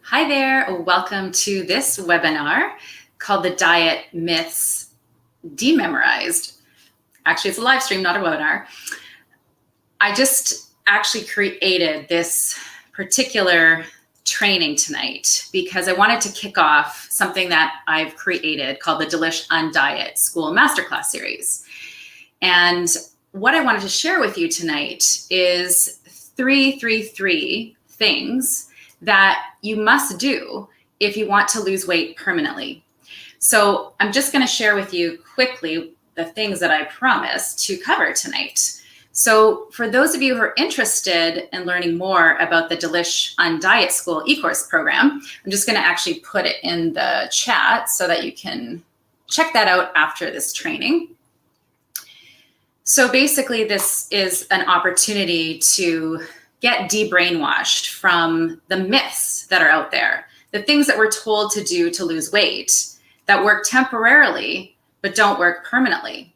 Hi there, welcome to this webinar called The Diet Myths Dememorized. Actually, it's a live stream, not a webinar. I just actually created this particular training tonight because I wanted to kick off something that I've created called the Delish on Diet School Masterclass Series. And what I wanted to share with you tonight is three things that you must do if you want to lose weight permanently. So I'm just going to share with you quickly the things that I promised to cover tonight. So for those of you who are interested in learning more about the Delish on Diet School e-course program, I'm just going to actually put it in the chat so that you can check that out after this training. So basically, this is an opportunity to get de-brainwashed from the myths that are out there, the things that we're told to do to lose weight that work temporarily but don't work permanently.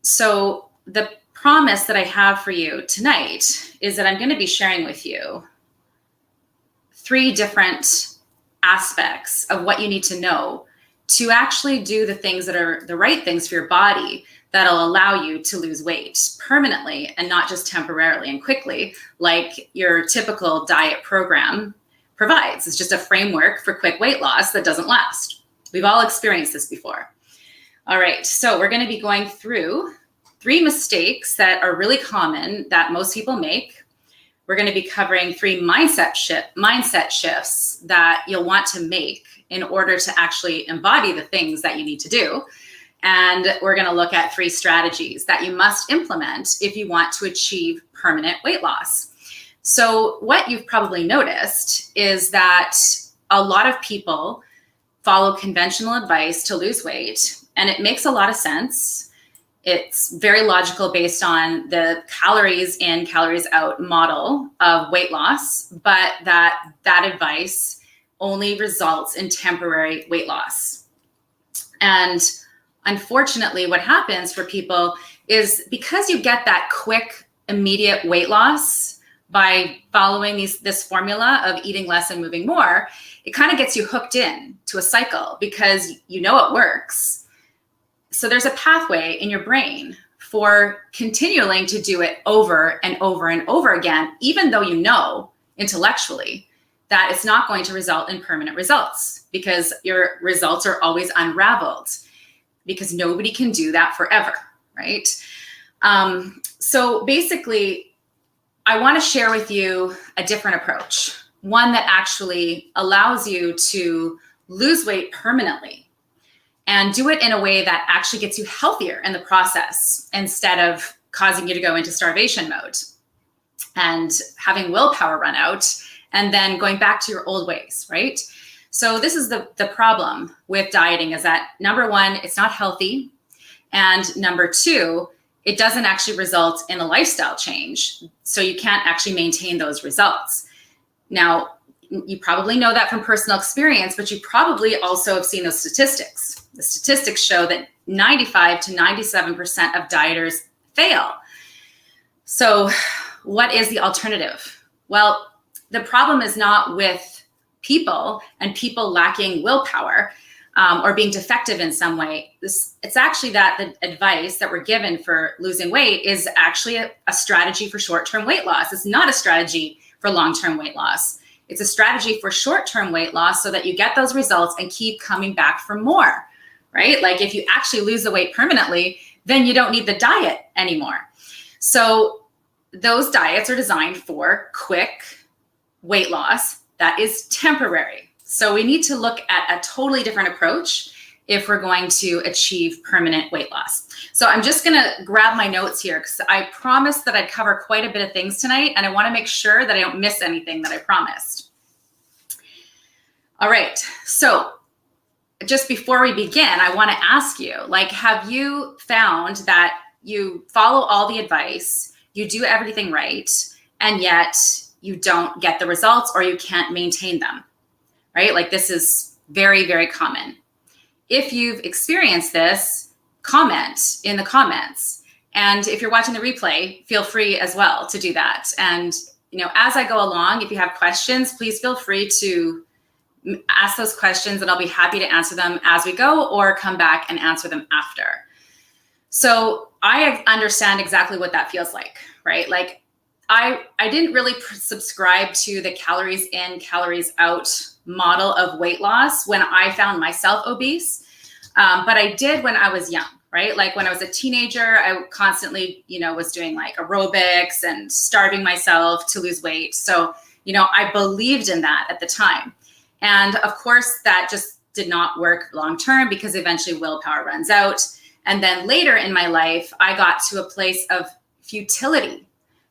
So the promise that I have for you tonight is that I'm going to be sharing with you 3 different aspects of what you need to know to actually do the things that are the right things for your body that'll allow you to lose weight permanently and not just temporarily and quickly like your typical diet program provides. It's just a framework for quick weight loss that doesn't last. We've all experienced this before. All right, so we're going to be going through 3 mistakes that are really common that most people make. We're going to be covering 3 mindset shifts that you'll want to make in order to actually embody the things that you need to do. And we're going to look at 3 strategies that you must implement if you want to achieve permanent weight loss. So what you've probably noticed is that a lot of people follow conventional advice to lose weight, and it makes a lot of sense. It's very logical based on the calories in, calories out model of weight loss, but that advice only results in temporary weight loss. And unfortunately, what happens for people is because you get that quick, immediate weight loss by following this formula of eating less and moving more, it kind of gets you hooked in to a cycle because you know it works. So there's a pathway in your brain for continuing to do it over and over and over again, even though you know intellectually that it's not going to result in permanent results because your results are always unraveled because nobody can do that forever, right? So basically, I want to share with you a different approach, one that actually allows you to lose weight permanently and do it in a way that actually gets you healthier in the process instead of causing you to go into starvation mode and having willpower run out and then going back to your old ways, right? So this is the problem with dieting is that number 1, it's not healthy. And number 2, it doesn't actually result in a lifestyle change. So you can't actually maintain those results. Now, you probably know that from personal experience, but you probably also have seen those statistics. The statistics show that 95 to 97% of dieters fail. So what is the alternative? Well, the problem is not with people and people lacking willpower or being defective in some way. It's actually that the advice that we're given for losing weight is actually a strategy for short-term weight loss. It's not a strategy for long-term weight loss. It's a strategy for short-term weight loss so that you get those results and keep coming back for more, right? Like if you actually lose the weight permanently, then you don't need the diet anymore. So those diets are designed for quick weight loss that is temporary. So we need to look at a totally different approach if we're going to achieve permanent weight loss. So I'm just going to grab my notes here because I promised that I'd cover quite a bit of things tonight, and I want to make sure that I don't miss anything that I promised. All right. So just before we begin, I want to ask you, like, have you found that you follow all the advice, you do everything right, and yet you don't get the results or you can't maintain them, right? Like this is very, very common. If you've experienced this, comment in the comments. And if you're watching the replay, feel free as well to do that. And, as I go along, if you have questions, please feel free to ask those questions and I'll be happy to answer them as we go or come back and answer them after. So I understand exactly what that feels like, right? Like I didn't really subscribe to the calories in, calories out model of weight loss when I found myself obese. But I did when I was young, right? Like when I was a teenager, I constantly, was doing like aerobics and starving myself to lose weight. So, I believed in that at the time. And of course, that just did not work long-term because eventually willpower runs out. And then later in my life, I got to a place of futility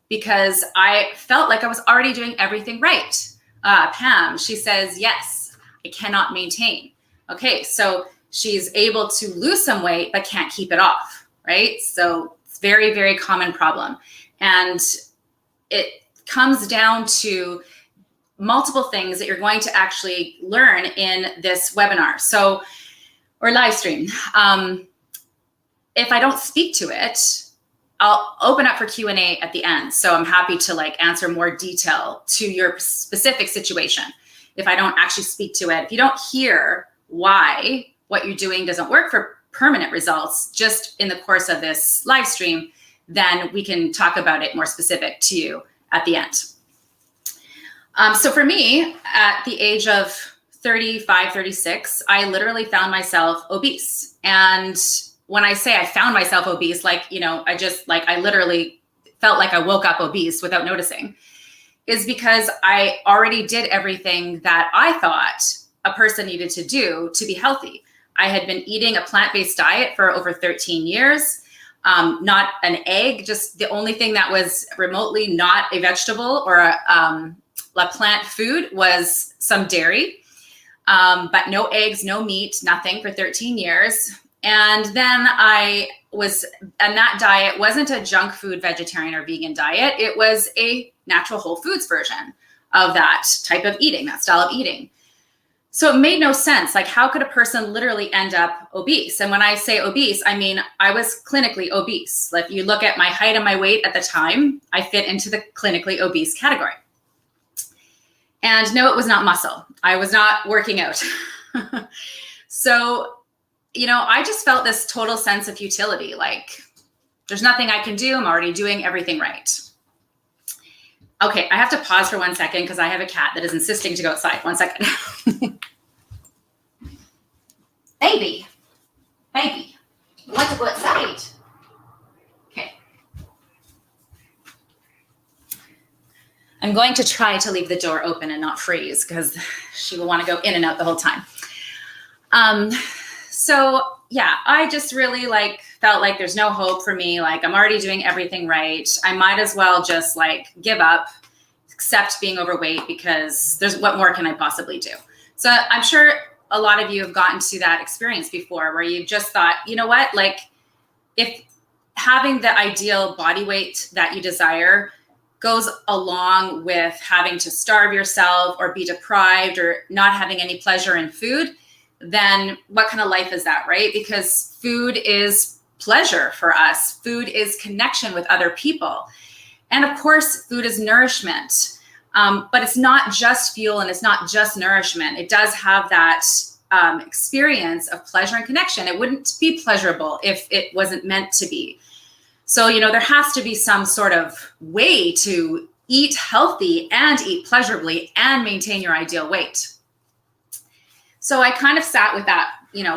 because I felt like I was already doing everything right. Pam, she says, yes, I cannot maintain. Okay, so she's able to lose some weight, but can't keep it off, right? So it's very, very common problem. And it comes down to multiple things that you're going to actually learn in this webinar. So, or live stream. If I don't speak to it, I'll open up for Q&A at the end. So I'm happy to answer more detail to your specific situation. If I don't actually speak to it, if you don't hear why what you're doing doesn't work for permanent results just in the course of this live stream, then we can talk about it more specific to you at the end. So for me, at the age of 35, 36, I literally found myself obese. And when I say I found myself obese, I literally felt like I woke up obese without noticing, is because I already did everything that I thought a person needed to do to be healthy. I had been eating a plant-based diet for over 13 years, not an egg, just the only thing that was remotely not a vegetable or a plant food was some dairy, but no eggs, no meat, nothing for 13 years. And then and that diet wasn't a junk food vegetarian or vegan diet. It was a natural whole foods version of that type of eating, that style of eating. So it made no sense. Like, how could a person literally end up obese? And when I say obese, I mean, I was clinically obese. Like, you look at my height and my weight at the time, I fit into the clinically obese category. And no, it was not muscle. I was not working out. So, I just felt this total sense of futility. Like, there's nothing I can do. I'm already doing everything right. Okay, I have to pause for 1 second because I have a cat that is insisting to go outside. 1 second. Baby, you want to go outside? Okay. I'm going to try to leave the door open and not freeze because she will want to go in and out the whole time. So yeah, I just really felt like there's no hope for me. Like, I'm already doing everything right. I might as well just give up, accept being overweight because what more can I possibly do? So I'm sure a lot of you have gotten to that experience before where you've just thought, you know what, if having the ideal body weight that you desire goes along with having to starve yourself or be deprived or not having any pleasure in food, then what kind of life is that, right? Because food is pleasure for us. Food is connection with other people. And of course, food is nourishment. But it's not just fuel and it's not just nourishment. It does have that experience of pleasure and connection. It wouldn't be pleasurable if it wasn't meant to be. So, there has to be some sort of way to eat healthy and eat pleasurably and maintain your ideal weight. So I kind of sat with that,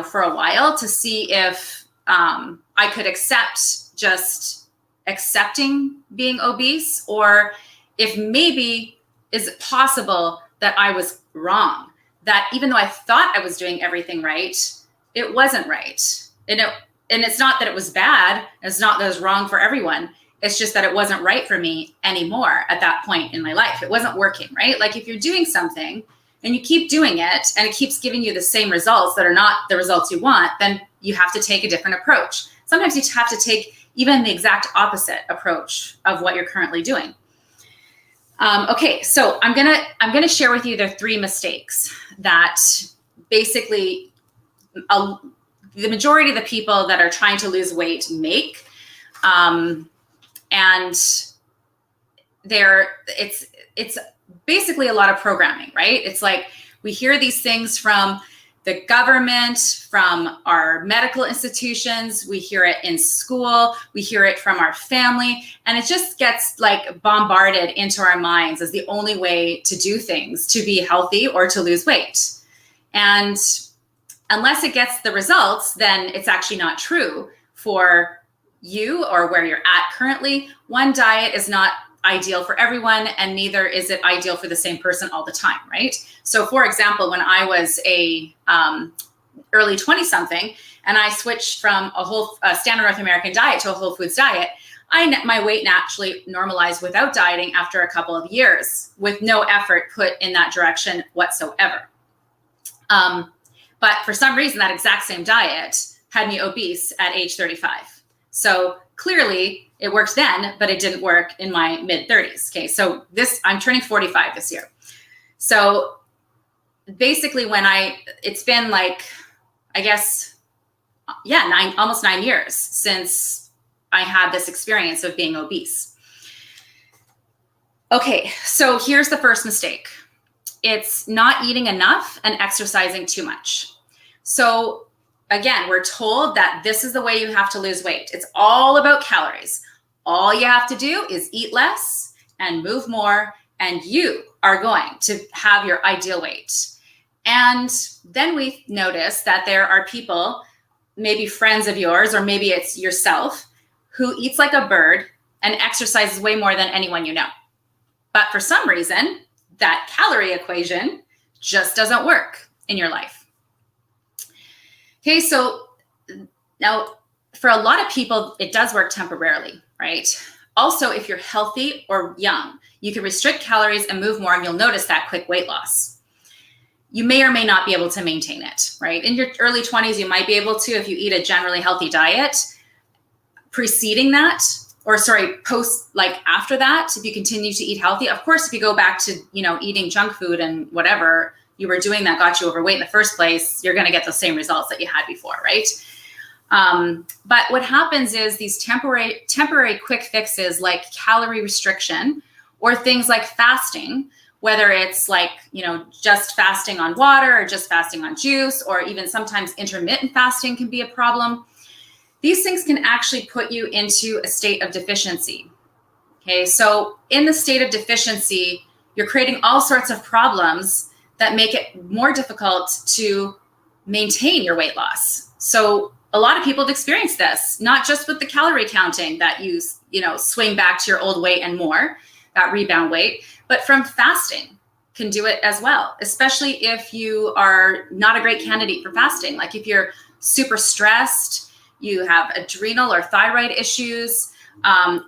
for a while to see if I could accept just accepting being obese, or if maybe is it possible that I was wrong, that even though I thought I was doing everything right, it wasn't right. And it's not that it was bad. It's not that it was wrong for everyone. It's just that it wasn't right for me anymore at that point in my life. It wasn't working, right? Like, if you're doing something and you keep doing it and it keeps giving you the same results that are not the results you want, then you have to take a different approach. Sometimes you have to take even the exact opposite approach of what you're currently doing. Okay, so I'm gonna share with you the 3 mistakes that basically the majority of the people that are trying to lose weight make, and it's basically a lot of programming, right? It's like We hear these things from the government, from our medical institutions. We hear it in school. We hear it from our family. And it just gets like bombarded into our minds as the only way to do things, to be healthy or to lose weight. And unless it gets the results, then it's actually not true for you or where you're at currently. One diet is not ideal for everyone, and neither is it ideal for the same person all the time, right? So for example, when I was a early 20-something and I switched from a standard North American diet to a whole foods diet, my weight naturally normalized without dieting after a couple of years, with no effort put in that direction whatsoever. But for some reason, that exact same diet had me obese at age 35. So clearly it worked then, but it didn't work in my mid 30s. Okay. So I'm turning 45 this year. So basically it's been like, I guess, almost 9 years since I had this experience of being obese. Okay. So here's the first mistake. It's not eating enough and exercising too much. So again, we're told that this is the way you have to lose weight. It's all about calories. All you have to do is eat less and move more, and you are going to have your ideal weight. And then we notice that there are people, maybe friends of yours, or maybe it's yourself, who eats like a bird and exercises way more than anyone you know. But for some reason, that calorie equation just doesn't work in your life. Okay, so now for a lot of people, it does work temporarily, right? Also, if you're healthy or young, you can restrict calories and move more, and you'll notice that quick weight loss. You may or may not be able to maintain it, right? In your early 20s, you might be able to if you eat a generally healthy diet. Preceding that, after that, if you continue to eat healthy, of course, if you go back to, eating junk food and whatever you were doing that got you overweight in the first place, you're going to get the same results that you had before, right? But what happens is these temporary quick fixes like calorie restriction or things like fasting, whether it's just fasting on water or just fasting on juice, or even sometimes intermittent fasting can be a problem. These things can actually put you into a state of deficiency. Okay, so in the state of deficiency, you're creating all sorts of problems that make it more difficult to maintain your weight loss. So a lot of people have experienced this, not just with the calorie counting that you swing back to your old weight and more, that rebound weight, but from fasting can do it as well, especially if you are not a great candidate for fasting. Like if you're super stressed, you have adrenal or thyroid issues,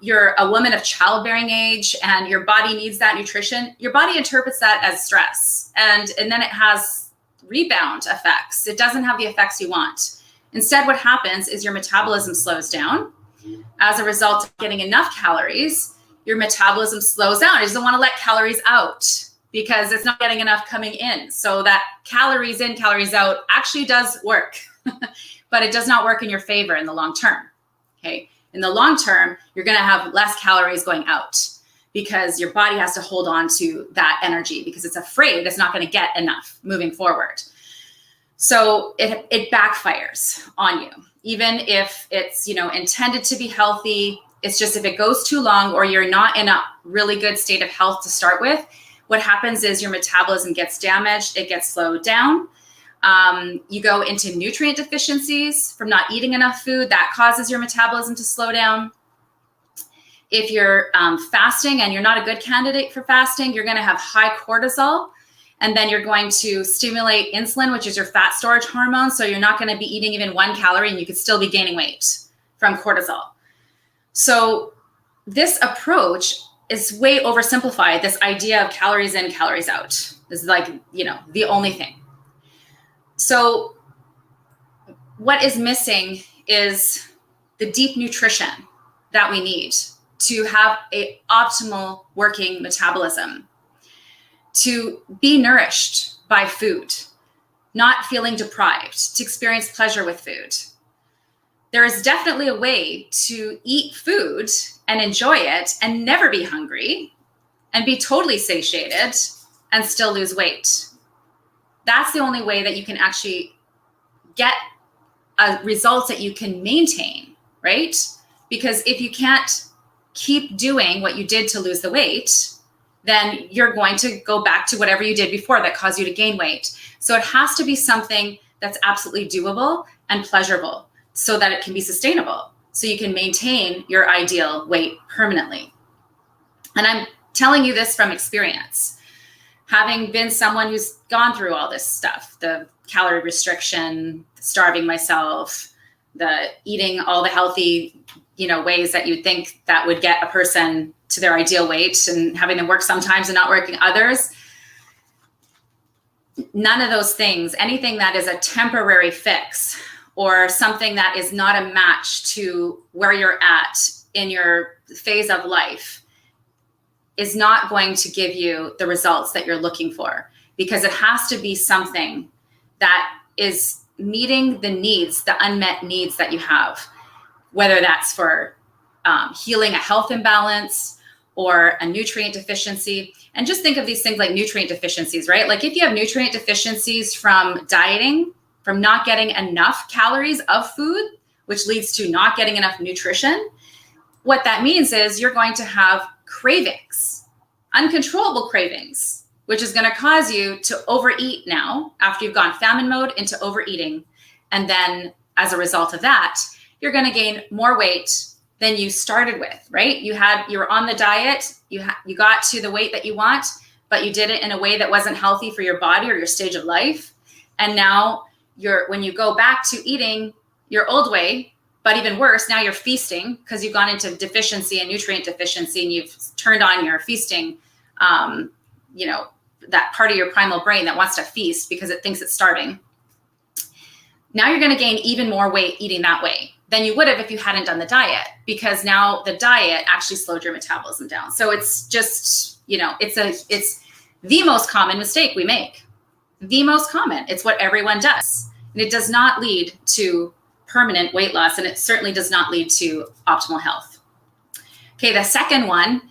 you're a woman of childbearing age and your body needs that nutrition, your body interprets that as stress. And then it has rebound effects. It doesn't have the effects you want. Instead, what happens is your metabolism slows down. As a result of getting enough calories, your metabolism slows down. It doesn't want to let calories out because it's not getting enough coming in. So that calories in, calories out actually does work, but it does not work in your favor in the long term. Okay. In the long term, you're going to have less calories going out because your body has to hold on to that energy because it's afraid it's not going to get enough moving forward. So it backfires on you, even if it's, intended to be healthy. It's just if it goes too long or you're not in a really good state of health to start with, what happens is your metabolism gets damaged. It gets slowed down. You go into nutrient deficiencies from not eating enough food. That causes your metabolism to slow down. If you're fasting and you're not a good candidate for fasting, you're going to have high cortisol. And then you're going to stimulate insulin, which is your fat storage hormone. So you're not going to be eating even 1 calorie and you could still be gaining weight from cortisol. So this approach is way oversimplified. This idea of calories in, calories out is the only thing. So what is missing is the deep nutrition that we need to have an optimal working metabolism, to be nourished by food, not feeling deprived, to experience pleasure with food. There is definitely a way to eat food and enjoy it and never be hungry and be totally satiated and still lose weight. that's the only way that you can actually get results that you can maintain, right? Because if you can't keep doing what you did to lose the weight, then you're going to go back to whatever you did before that caused you to gain weight. So it has to be something that's absolutely doable and pleasurable so that it can be sustainable, so you can maintain your ideal weight permanently. And I'm telling you this from experience, having been someone who's gone through all this stuff, the calorie restriction, starving myself, the eating all the healthy, ways that you'd think that would get a person to their ideal weight, and having them work sometimes and not working others. None of those things, anything that is a temporary fix or something that is not a match to where you're at in your phase of life, is not going to give you the results that you're looking for, because it has to be something that is meeting the needs, the unmet needs that you have, whether that's for healing a health imbalance or a nutrient deficiency. And just think of these things like nutrient deficiencies, right? Like if you have nutrient deficiencies from dieting, from not getting enough calories of food, which leads to not getting enough nutrition, what that means is you're going to have cravings, uncontrollable cravings, which is going to cause you to overeat now after you've gone famine mode into overeating. And then as a result of that, you're going to gain more weight than you started with, right? You were on the diet, you got to the weight that you want, but you did it in a way that wasn't healthy for your body or your stage of life. And now when you go back to eating your old way, but even worse, now you're feasting because you've gone into deficiency and nutrient deficiency, and you've turned on your feasting, that part of your primal brain that wants to feast because it thinks it's starving. Now you're going to gain even more weight eating that way than you would have if you hadn't done the diet, because now the diet actually slowed your metabolism down. So it's just, it's the most common mistake we make. The most common. It's what everyone does. And it does not lead to permanent weight loss, and it certainly does not lead to optimal health. Okay, the second one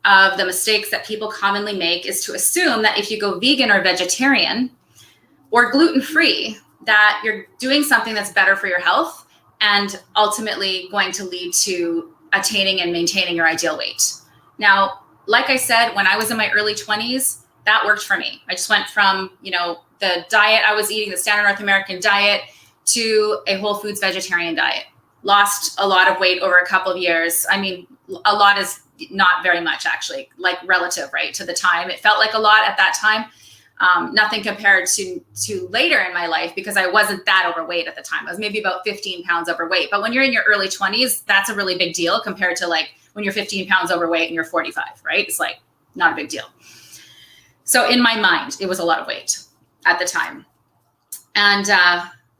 of the mistakes that people commonly make is to assume that if you go vegan or vegetarian or gluten-free, that you're doing something that's better for your health and ultimately going to lead to attaining and maintaining your ideal weight. Now, like I said, when I was in my early 20s, that worked for me. I just went from, the diet I was eating, the standard North American diet, to a whole foods vegetarian diet. Lost a lot of weight over a couple of years. I mean, a lot is not very much, actually, like relative, right, to the time. It felt like a lot at that time. Nothing compared to later in my life, because I wasn't that overweight at the time. I was maybe about 15 pounds overweight. But when you're in your early 20s, that's a really big deal compared to like when you're 15 pounds overweight and you're 45, right? It's like not a big deal. So in my mind, it was a lot of weight at the time. And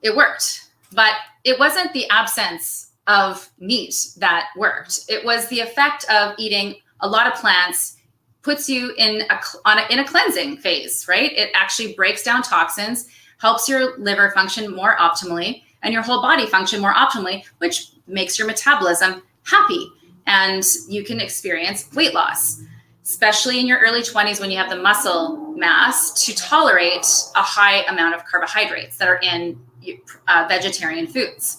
it worked. But it wasn't the absence of meat that worked. It was the effect of eating a lot of plants puts you in a cleansing phase, right? It actually breaks down toxins, helps your liver function more optimally, and your whole body function more optimally, which makes your metabolism happy, and you can experience weight loss, especially in your early 20s when you have the muscle mass to tolerate a high amount of carbohydrates that are in vegetarian foods.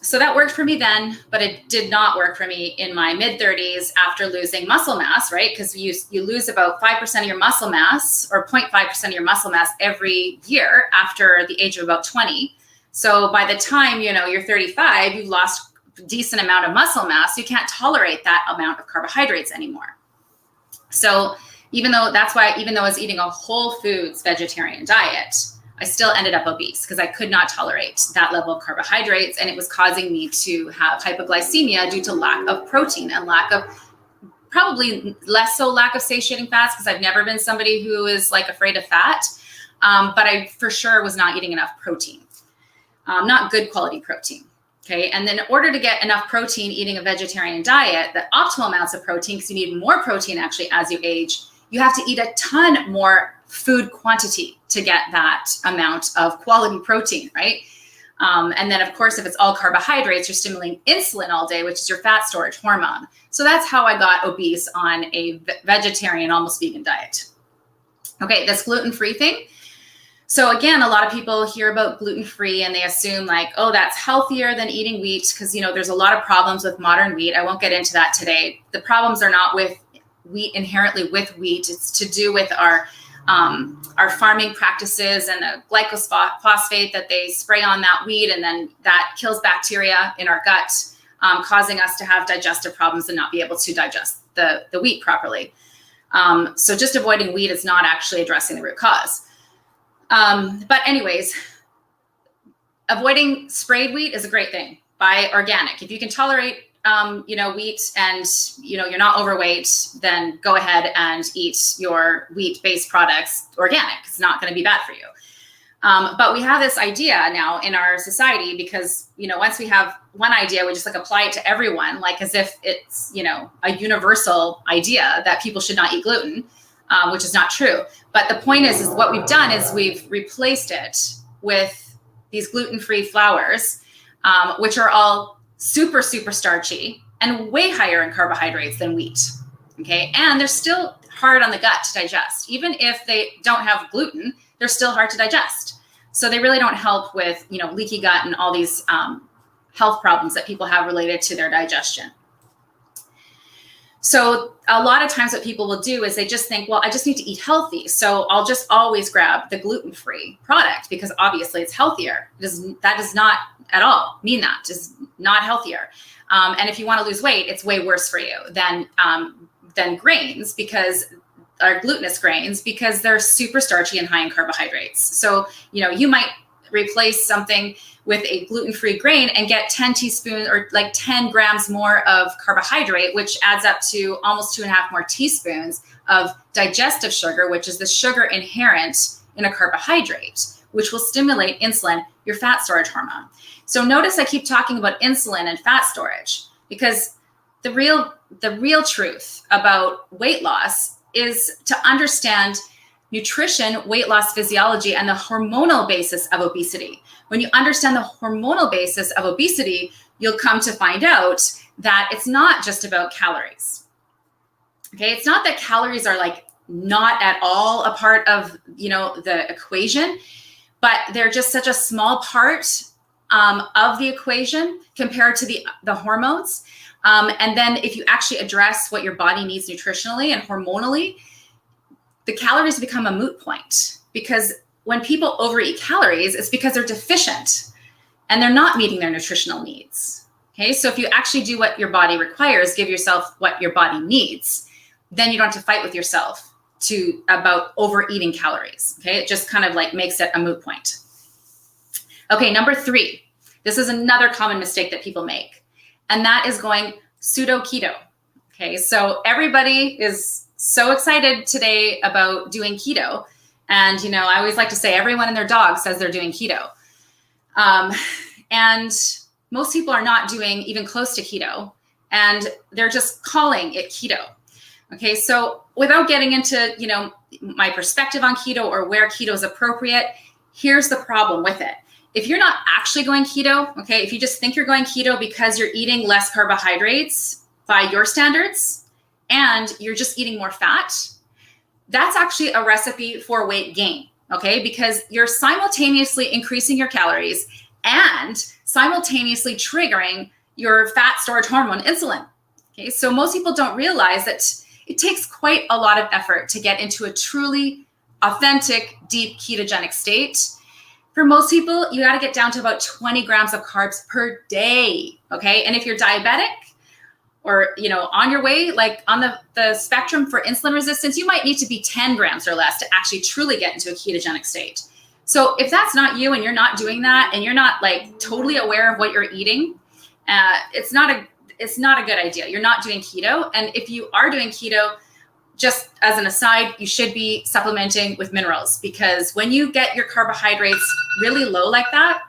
So that worked for me then, but it did not work for me in my mid-30s after losing muscle mass, right? Because you lose about 5% of your muscle mass, or 0.5% of your muscle mass every year after the age of about 20. So by the time, you're 35, you've lost a decent amount of muscle mass. You can't tolerate that amount of carbohydrates anymore. So even though I was eating a whole foods vegetarian diet, I still ended up obese because I could not tolerate that level of carbohydrates, and it was causing me to have hypoglycemia due to lack of protein and probably less so lack of satiating fats, because I've never been somebody who is like afraid of fat, but I for sure was not eating enough protein, not good quality protein. Okay, and then in order to get enough protein eating a vegetarian diet, the optimal amounts of protein, because you need more protein actually as you age, you have to eat a ton more food quantity to get that amount of quality protein, right? And then, of course, if it's all carbohydrates, you're stimulating insulin all day, which is your fat storage hormone. So that's how I got obese on a vegetarian, almost vegan diet. Okay, this gluten-free thing. So again, a lot of people hear about gluten-free and they assume like, oh, that's healthier than eating wheat, because there's a lot of problems with modern wheat. I won't get into that today. The problems are not with wheat inherently with wheat. It's to do with our farming practices and the glyphosate that they spray on that wheat, and then that kills bacteria in our gut, causing us to have digestive problems and not be able to digest the wheat properly. So just avoiding wheat is not actually addressing the root cause. But anyways, avoiding sprayed wheat is a great thing. Buy organic. If you can tolerate, wheat and, you're not overweight, then go ahead and eat your wheat-based products organic. It's not going to be bad for you. But we have this idea now in our society because, once we have one idea, we just like apply it to everyone, like as if it's, a universal idea that people should not eat gluten, which is not true. But the point is what we've done is we've replaced it with these gluten-free flours, which are all super, super starchy and way higher in carbohydrates than wheat. Okay. And they're still hard on the gut to digest. Even if they don't have gluten, they're still hard to digest. So they really don't help with, leaky gut and all these health problems that people have related to their digestion. So a lot of times what people will do is they just think, well, I just need to eat healthy. So I'll just always grab the gluten-free product because obviously it's healthier. That does not at all mean that. It's not healthier. And if you want to lose weight, it's way worse for you than grains, because are glutinous grains, because they're super starchy and high in carbohydrates. So, you might replace something with a gluten-free grain and get 10 teaspoons or like 10 grams more of carbohydrate, which adds up to almost 2.5 more teaspoons of digestive sugar, which is the sugar inherent in a carbohydrate, which will stimulate insulin, your fat storage hormone. So notice I keep talking about insulin and fat storage, because the real truth about weight loss is to understand nutrition, weight loss physiology, and the hormonal basis of obesity. When you understand the hormonal basis of obesity, you'll come to find out that it's not just about calories. Okay, it's not that calories are like not at all a part of the equation, but they're just such a small part of the equation compared to the hormones. And then if you actually address what your body needs nutritionally and hormonally, the calories become a moot point, because when people overeat calories, it's because they're deficient and they're not meeting their nutritional needs. Okay, so if you actually do what your body requires, give yourself what your body needs, then you don't have to fight with yourself about overeating calories. Okay, it just kind of like makes it a moot point. Okay, number 3, this is another common mistake that people make, and that is going pseudo keto. Okay, so everybody is so excited today about doing keto. And, I always like to say everyone and their dog says they're doing keto. And most people are not doing even close to keto, and they're just calling it keto. Okay, so without getting into, my perspective on keto or where keto is appropriate, here's the problem with it. If you're not actually going keto, okay, if you just think you're going keto because you're eating less carbohydrates by your standards and you're just eating more fat, that's actually a recipe for weight gain, okay? Because you're simultaneously increasing your calories and simultaneously triggering your fat storage hormone, insulin, okay? So most people don't realize that it takes quite a lot of effort to get into a truly authentic, deep ketogenic state. For most people, you got to get down to about 20 grams of carbs per day, okay? And if you're diabetic or, on your way, like on the spectrum for insulin resistance, you might need to be 10 grams or less to actually truly get into a ketogenic state. So if that's not you and you're not doing that and you're not like totally aware of what you're eating, it's not a good idea. You're not doing keto. And if you are doing keto, just as an aside, you should be supplementing with minerals, because when you get your carbohydrates really low like that,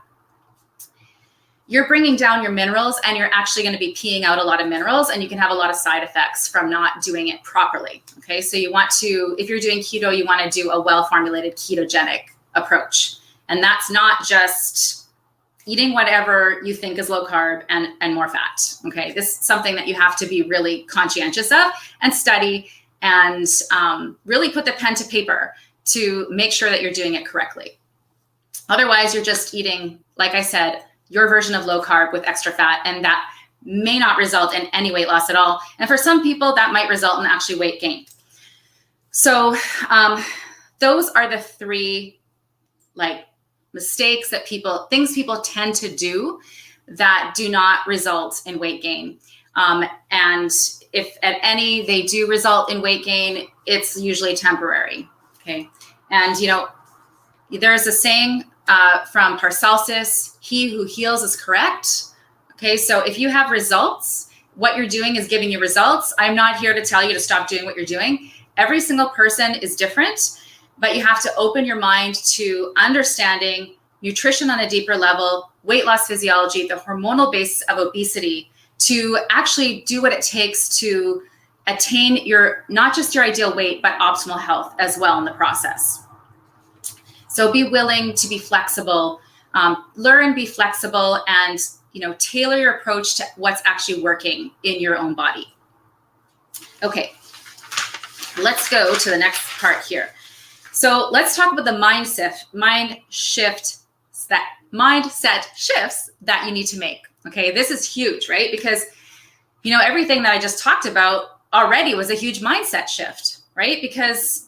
you're bringing down your minerals and you're actually going to be peeing out a lot of minerals, and you can have a lot of side effects from not doing it properly. Okay, so you want to, if you're doing keto, you want to do a well-formulated ketogenic approach. And that's not just eating whatever you think is low carb and more fat. Okay, this is something that you have to be really conscientious of and study and really put the pen to paper to make sure that you're doing it correctly. Otherwise, you're just eating, like I said, your version of low carb with extra fat, and that may not result in any weight loss at all. And for some people, that might result in actually weight gain. So those are the three mistakes that things people tend to do that do not result in weight gain. And if at any they do result in weight gain, it's usually temporary. Okay. And, there's a saying from Paracelsus, he who heals is correct. Okay. So if you have results, what you're doing is giving you results. I'm not here to tell you to stop doing what you're doing. Every single person is different, but you have to open your mind to understanding nutrition on a deeper level, weight loss physiology, the hormonal basis of obesity, to actually do what it takes to attain not just your ideal weight, but optimal health as well in the process. So be willing to be flexible, learn, be flexible, and tailor your approach to what's actually working in your own body. Okay, let's go to the next part here. So let's talk about the mindset shifts that you need to make. Okay, this is huge, right? Because everything that I just talked about already was a huge mindset shift, right? Because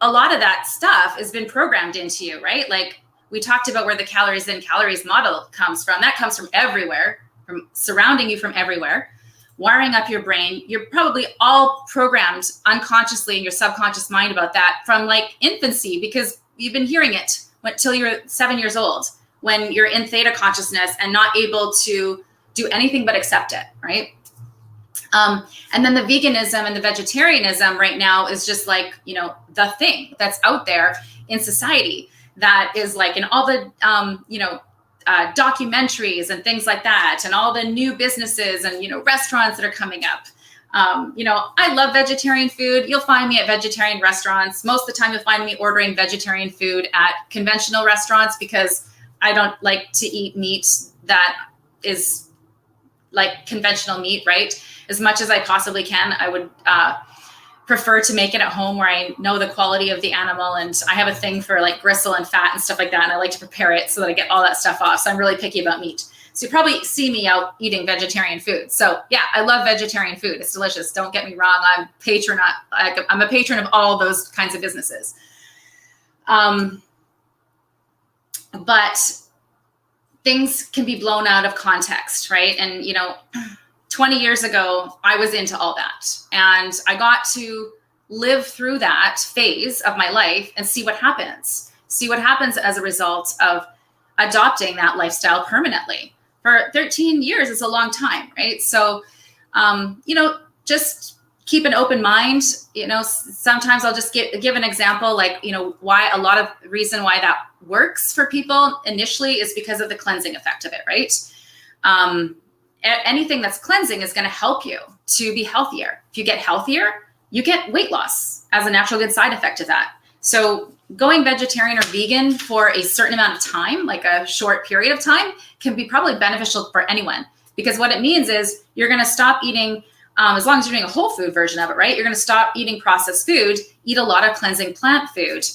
a lot of that stuff has been programmed into you, right? Like we talked about where the calories in, calories model comes from. That comes from everywhere, from surrounding you from everywhere, wiring up your brain. You're probably all programmed unconsciously in your subconscious mind about that from infancy, because you've been hearing it until you're 7 years old, when you're in theta consciousness and not able to do anything but accept it, right? And then the veganism and the vegetarianism right now is just the thing that's out there in society that is in all the, documentaries and things like that, and all the new businesses and, restaurants that are coming up. I love vegetarian food. You'll find me at vegetarian restaurants. Most of the time you'll find me ordering vegetarian food at conventional restaurants, because I don't like to eat meat that is conventional meat, right? As much as I possibly can, I would prefer to make it at home where I know the quality of the animal, and I have a thing for gristle and fat and stuff like that, and I like to prepare it so that I get all that stuff off. So I'm really picky about meat. So you probably see me out eating vegetarian food. So yeah, I love vegetarian food. It's delicious. Don't get me wrong. I'm a patron of all those kinds of businesses. But things can be blown out of context, right? And 20 years ago, I was into all that, and I got to live through that phase of my life and see what happens as a result of adopting that lifestyle permanently. For 13 years is a long time, right? So, just keep an open mind. Sometimes I'll just give an example, why a lot of reason why that works for people initially is because of the cleansing effect of it, right? Anything that's cleansing is going to help you to be healthier. If you get healthier, you get weight loss as a natural good side effect of that. So going vegetarian or vegan for a certain amount of time, like a short period of time, can be probably beneficial for anyone, because what it means is you're going to stop eating, as long as you're doing a whole food version of it, right? You're going to stop eating processed food, eat a lot of cleansing plant food.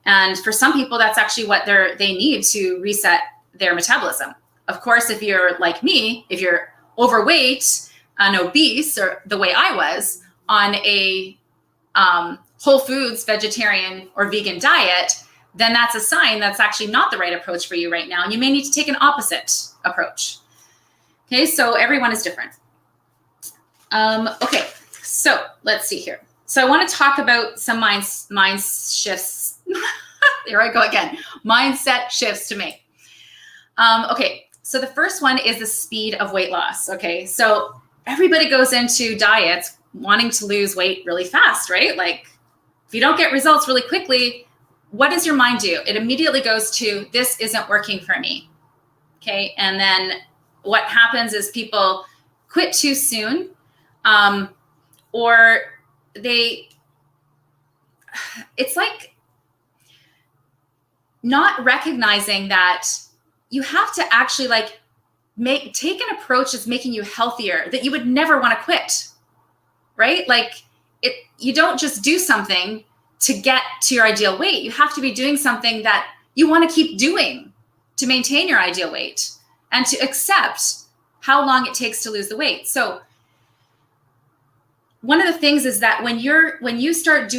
And for some people, that's actually what they need to reset their metabolism. Of course, if you're like me, if you're overweight and obese, or the way I was, on a whole foods vegetarian or vegan diet, then that's a sign that's actually not the right approach for you right now. You may need to take an opposite approach. Okay, so everyone is different. Okay, so let's see here. So I want to talk about some mind shifts. There I go again. Mindset shifts to make. Okay, so the first one is the speed of weight loss. Okay, so everybody goes into diets wanting to lose weight really fast, right? If you don't get results really quickly, what does your mind do? It immediately goes to, this isn't working for me. Okay, and then what happens is people quit too soon, or it's not recognizing that you have to actually take an approach that's making you healthier, that you would never want to quit, right? You don't just do something to get to your ideal weight, you have to be doing something that you want to keep doing to maintain your ideal weight and to accept how long it takes to lose the weight. So one of the things is that when you start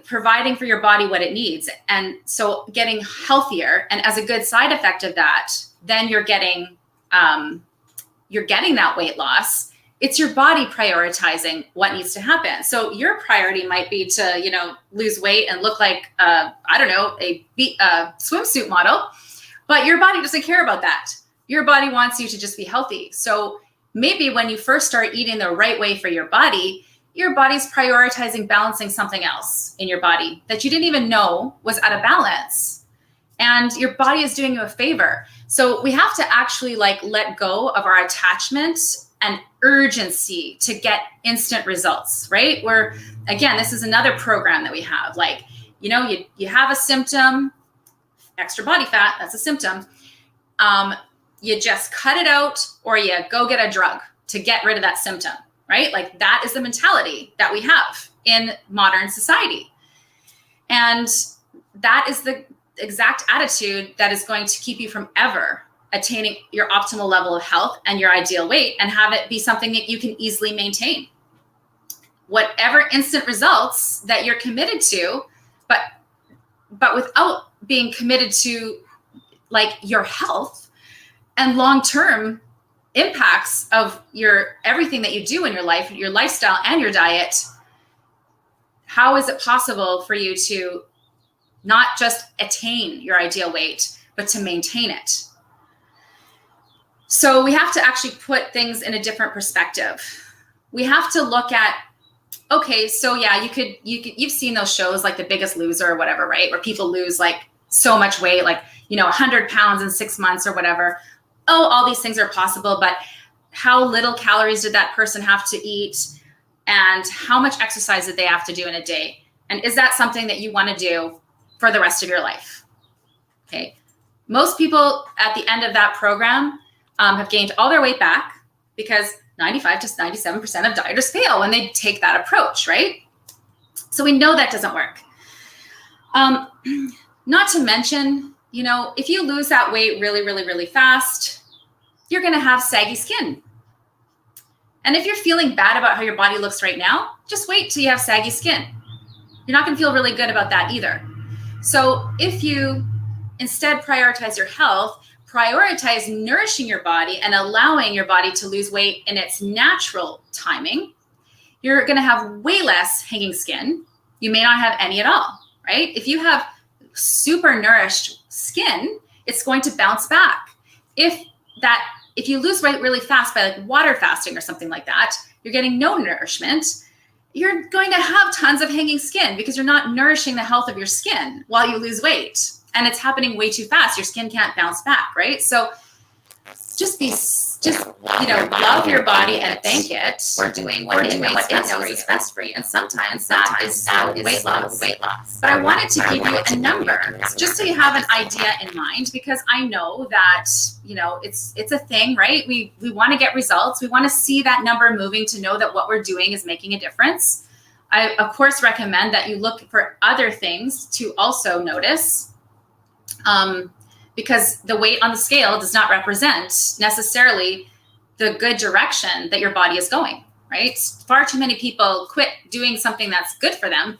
providing for your body what it needs, and so getting healthier, and as a good side effect of that, then you're getting that weight loss. It's your body prioritizing what needs to happen. So your priority might be to, lose weight and look like, a swimsuit model, but your body doesn't care about that. Your body wants you to just be healthy. So maybe when you first start eating the right way for your body's prioritizing balancing something else in your body that you didn't even know was out of balance. And your body is doing you a favor. So we have to actually let go of our attachment and urgency to get instant results, right? Again, this is another program that we have. You have a symptom, extra body fat, that's a symptom. You just cut it out, or you go get a drug to get rid of that symptom, right? That is the mentality that we have in modern society. And that is the exact attitude that is going to keep you from ever attaining your optimal level of health and your ideal weight, and have it be something that you can easily maintain. Whatever instant results that you're committed to, but without being committed to your health and long-term impacts of everything that you do in your life, your lifestyle and your diet, how is it possible for you to not just attain your ideal weight, but to maintain it? So we have to actually put things in a different perspective. We have to look at, okay, so yeah, you've seen those shows like The Biggest Loser or whatever, right? Where people lose so much weight, 100 pounds in 6 months or whatever. Oh, all these things are possible, but how little calories did that person have to eat? And how much exercise did they have to do in a day? And is that something that you want to do for the rest of your life? Okay. Most people at the end of that program have gained all their weight back, because 95 to 97% of dieters fail when they take that approach, right? So we know that doesn't work. Not to mention, if you lose that weight really, really, really fast, you're going to have saggy skin. And if you're feeling bad about how your body looks right now, just wait till you have saggy skin. You're not going to feel really good about that either. So if you instead prioritize your health, prioritize nourishing your body and allowing your body to lose weight in its natural timing, you're going to have way less hanging skin. You may not have any at all, right? If you have super nourished skin, it's going to bounce back. If you lose weight really fast by water fasting or something like that, you're getting no nourishment, you're going to have tons of hanging skin because you're not nourishing the health of your skin while you lose weight. And it's happening way too fast. Your skin can't bounce back, right? So love your body and thank it for doing what it knows is best for you. And sometimes that is weight loss. But I wanted to give you a number just so you have an idea in mind, because I know that, it's a thing, right? We want to get results. We want to see that number moving to know that what we're doing is making a difference. I, of course, recommend that you look for other things to also notice. Because the weight on the scale does not represent necessarily the good direction that your body is going, right? Far too many people quit doing something that's good for them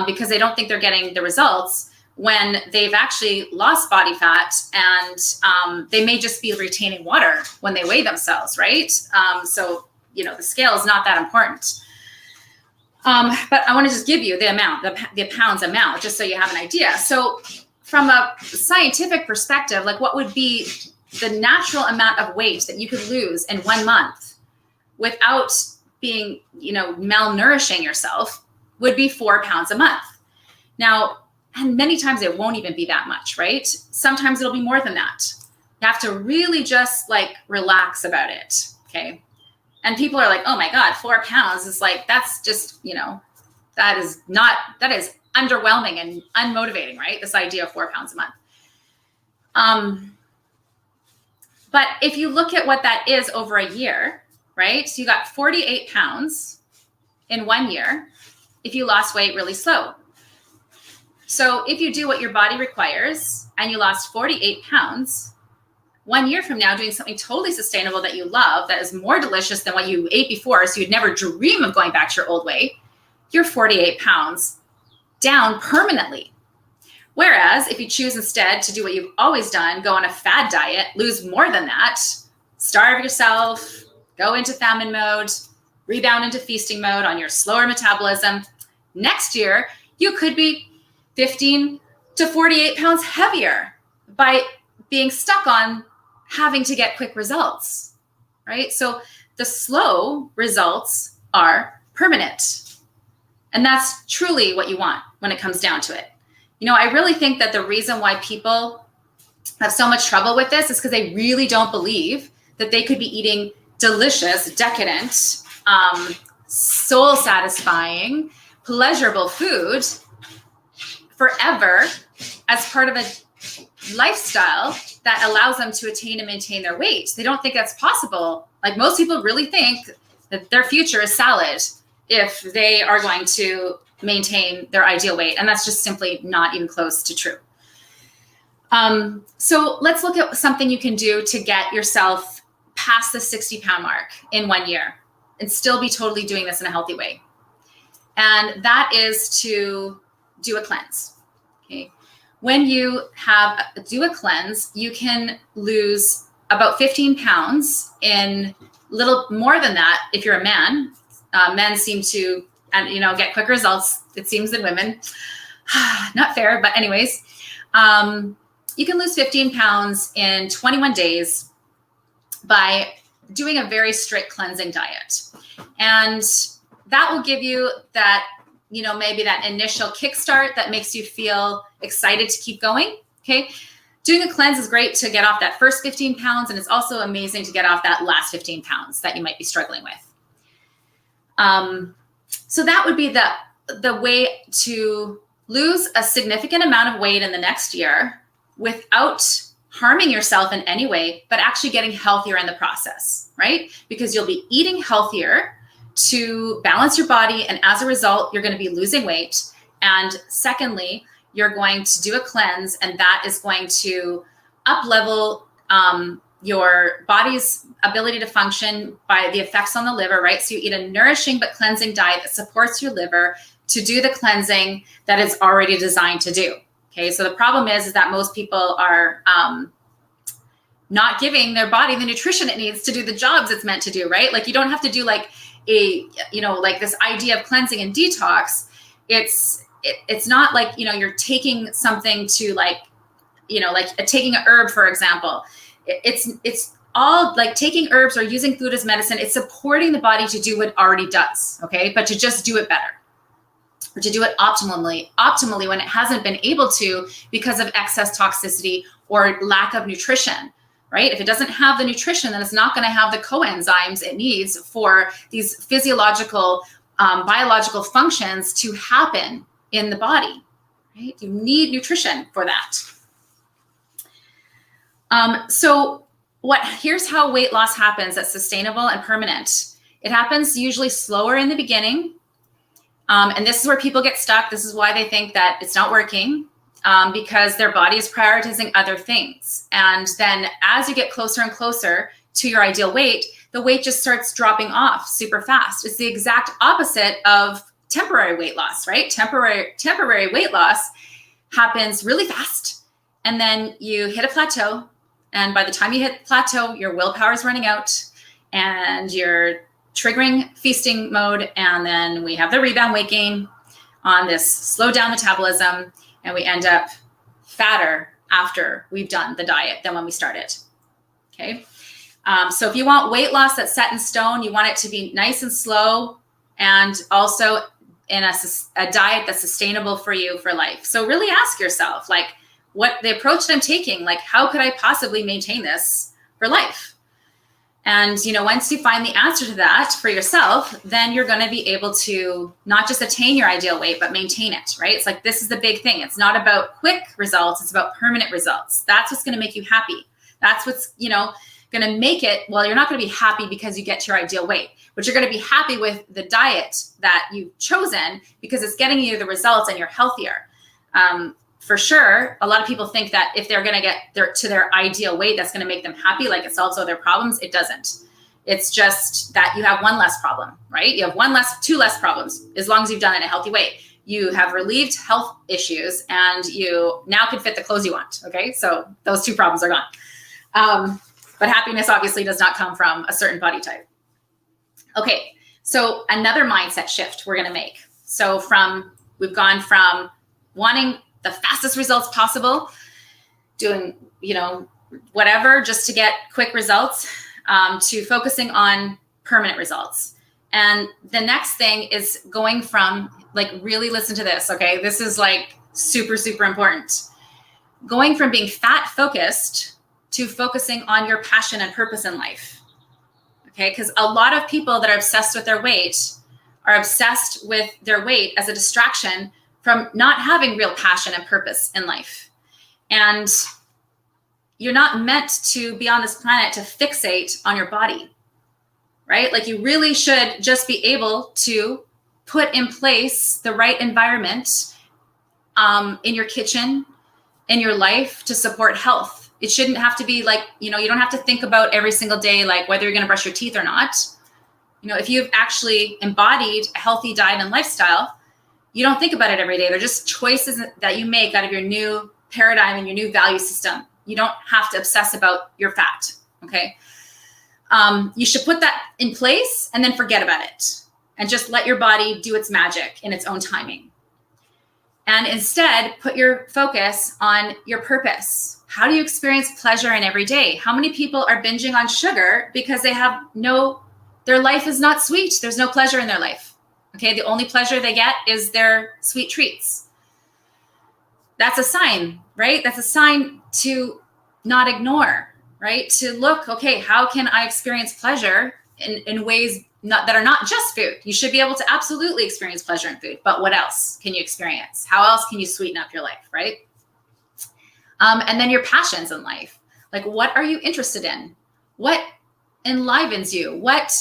because they don't think they're getting the results when they've actually lost body fat, and they may just be retaining water when they weigh themselves, right? So, the scale is not that important. But I want to just give you the amount, the pounds amount, just so you have an idea. So from a scientific perspective, what would be the natural amount of weight that you could lose in 1 month without being, malnourishing yourself would be 4 pounds a month. Now, and many times it won't even be that much, right? Sometimes it'll be more than that. You have to really just relax about it, okay? And people are like, oh my God, 4 pounds is that's just, that is underwhelming and unmotivating, right? This idea of 4 pounds a month. But if you look at what that is over a year, right? So you got 48 pounds in 1 year if you lost weight really slow. So if you do what your body requires and you lost 48 pounds, 1 year from now, doing something totally sustainable that you love, that is more delicious than what you ate before, so you'd never dream of going back to your old weight, you're 48 pounds down permanently. Whereas if you choose instead to do what you've always done, go on a fad diet, lose more than that, starve yourself, go into famine mode, rebound into feasting mode on your slower metabolism, next year, you could be 15 to 48 pounds heavier by being stuck on having to get quick results, right? So the slow results are permanent. And that's truly what you want when it comes down to it. You know, I really think that the reason why people have so much trouble with this is because they really don't believe that they could be eating delicious, decadent, soul satisfying, pleasurable food forever as part of a lifestyle that allows them to attain and maintain their weight. They don't think that's possible. Like, most people really think that their future is salad if they are going to maintain their ideal weight. And that's just simply not even close to true. So let's look at something you can do to get yourself past the 60-pound mark in 1 year and still be totally doing this in a healthy way. And that is to do a cleanse. Okay. When you do a cleanse, you can lose about 15 pounds in little more than that if you're a man. Men seem to, get quick results, it seems, than women. Not fair, but anyways, you can lose 15 pounds in 21 days by doing a very strict cleansing diet. And that will give you that, maybe that initial kickstart that makes you feel excited to keep going. Okay. Doing a cleanse is great to get off that first 15 pounds. And it's also amazing to get off that last 15 pounds that you might be struggling with. So that would be the way to lose a significant amount of weight in the next year without harming yourself in any way, but actually getting healthier in the process, right? Because you'll be eating healthier to balance your body. And as a result, you're going to be losing weight. And secondly, you're going to do a cleanse, and that is going to up-level your body's ability to function by the effects on the liver, right? So you eat a nourishing but cleansing diet that supports your liver to do the cleansing that it's already designed to do. Okay, so the problem is that most people are not giving their body the nutrition it needs to do the jobs it's meant to do, right? Like, you don't have to do like this idea of cleansing and detox. It's not like, you're taking something to taking an herb, for example. It's all like taking herbs or using food as medicine. It's supporting the body to do what it already does, okay? But to just do it better, or to do it optimally when it hasn't been able to because of excess toxicity or lack of nutrition, right? If it doesn't have the nutrition, then it's not going to have the coenzymes it needs for these physiological, biological functions to happen in the body, right? You need nutrition for that. So here's how weight loss happens that's sustainable and permanent. It happens usually slower in the beginning. And this is where people get stuck. This is why they think that it's not working, because their body is prioritizing other things. And then as you get closer and closer to your ideal weight, the weight just starts dropping off super fast. It's the exact opposite of temporary weight loss, right? Temporary weight loss happens really fast. And then you hit a plateau. And by the time you hit plateau, your willpower is running out and you're triggering feasting mode. And then we have the rebound weight gain on this slow down metabolism. And we end up fatter after we've done the diet than when we started. Okay. So if you want weight loss that's set in stone, you want it to be nice and slow, and also in a diet that's sustainable for you for life. So really ask yourself, like, what the approach that I'm taking, like, how could I possibly maintain this for life? And, once you find the answer to that for yourself, then you're going to be able to not just attain your ideal weight, but maintain it, right? It's like, this is the big thing. It's not about quick results. It's about permanent results. That's what's going to make you happy. That's what's, going to make it, well, you're not going to be happy because you get to your ideal weight, but you're going to be happy with the diet that you've chosen because it's getting you the results and you're healthier. For sure, a lot of people think that if they're going to get to their ideal weight, that's going to make them happy, like it solves all their problems. It doesn't. It's just that you have one less problem, right? You have two less problems, as long as you've done it in a healthy way. You have relieved health issues, and you now can fit the clothes you want. Okay, so those two problems are gone. But happiness obviously does not come from a certain body type. Okay, so another mindset shift we're going to make. So we've gone from wanting the fastest results possible, doing, whatever just to get quick results, to focusing on permanent results. And the next thing is going from, really listen to this, okay? This is super, super important. Going from being fat focused to focusing on your passion and purpose in life, okay? Because a lot of people that are obsessed with their weight are obsessed with their weight as a distraction from not having real passion and purpose in life. And you're not meant to be on this planet to fixate on your body, right? You really should just be able to put in place the right environment in your kitchen, in your life, to support health. It shouldn't have to be you don't have to think about every single day, whether you're going to brush your teeth or not. If you've actually embodied a healthy diet and lifestyle, you don't think about it every day. They're just choices that you make out of your new paradigm and your new value system. You don't have to obsess about your fat, okay? You should put that in place and then forget about it and just let your body do its magic in its own timing. And instead, put your focus on your purpose. How do you experience pleasure in every day? How many people are binging on sugar because their life is not sweet? There's no pleasure in their life. Okay, the only pleasure they get is their sweet treats. That's a sign, right? That's a sign to not ignore, right? To look, okay, how can I experience pleasure in ways that are not just food? You should be able to absolutely experience pleasure in food, but what else can you experience? How else can you sweeten up your life, right? And then your passions in life. What are you interested in? What enlivens you? What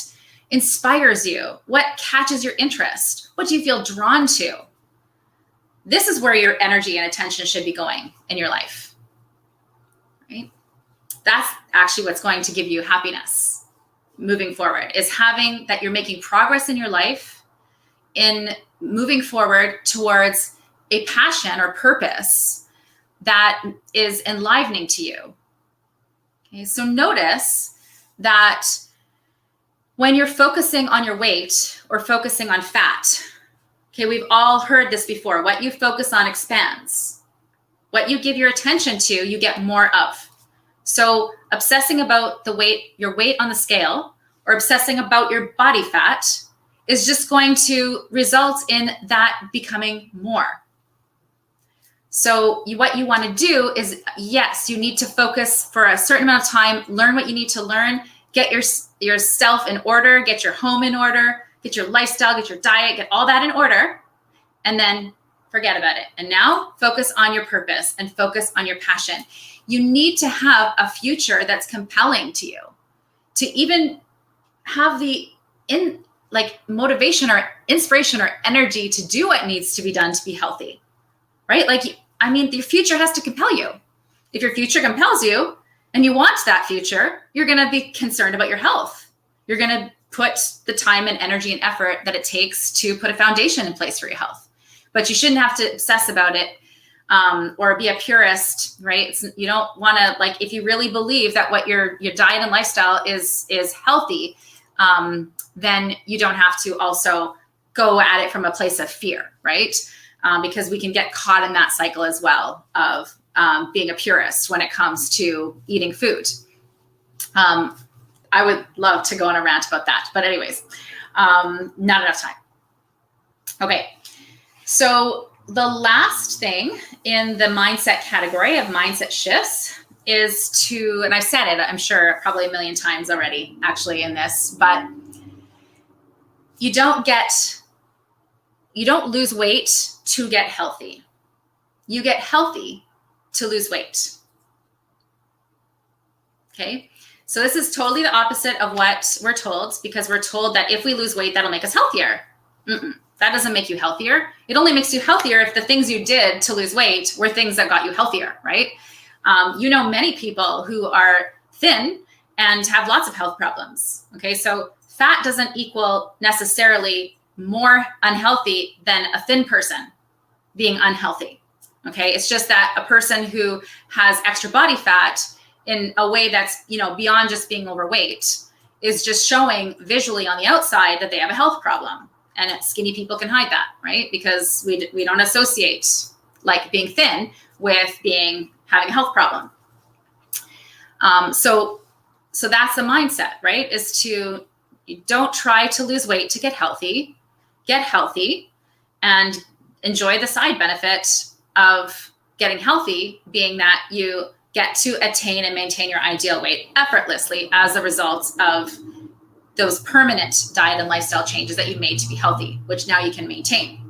inspires you? What catches your interest? What do you feel drawn to? This is where your energy and attention should be going in your life, right? That's actually what's going to give you happiness moving forward, is having that you're making progress in your life in moving forward towards a passion or purpose that is enlivening to you. Okay, so notice that when you're focusing on your weight or focusing on fat, okay, we've all heard this before. What you focus on expands. What you give your attention to, you get more of. So obsessing about your weight on the scale, or obsessing about your body fat, is just going to result in that becoming more. So what you want to do is, yes, you need to focus for a certain amount of time, learn what you need to learn, get yourself in order, get your home in order, get your lifestyle, get your diet, get all that in order, and then forget about it. And now focus on your purpose and focus on your passion. You need to have a future that's compelling to you, to even have the motivation or inspiration or energy to do what needs to be done to be healthy, right? Your future has to compel you. If your future compels you and you want that future, you're going to be concerned about your health. You're going to put the time and energy and effort that it takes to put a foundation in place for your health. But you shouldn't have to obsess about it or be a purist, right? You don't want to, if you really believe that what your diet and lifestyle is healthy, then you don't have to also go at it from a place of fear, right? Because we can get caught in that cycle as well of being a purist when it comes to eating food. I would love to go on a rant about that, but anyways, not enough time. Okay, so the last thing in the mindset category of mindset shifts is to, and I've said it, I'm sure probably a million times already actually in this, but you don't lose weight to get healthy. You get healthy to lose weight. Okay. So this is totally the opposite of what we're told, because we're told that if we lose weight, that'll make us healthier. That doesn't make you healthier. It only makes you healthier if the things you did to lose weight were things that got you healthier, right? You know many people who are thin and have lots of health problems, okay? So fat doesn't equal necessarily more unhealthy than a thin person being unhealthy, okay? It's just that a person who has extra body fat in a way that's, you know, beyond just being overweight is just showing visually on the outside that they have a health problem. And skinny people can hide that, right? Because we don't associate like being thin with having a health problem. So that's the mindset, right? Is to don't try to lose weight to get healthy and enjoy the side benefit of getting healthy, being that you get to attain and maintain your ideal weight effortlessly as a result of those permanent diet and lifestyle changes that you made to be healthy, which now you can maintain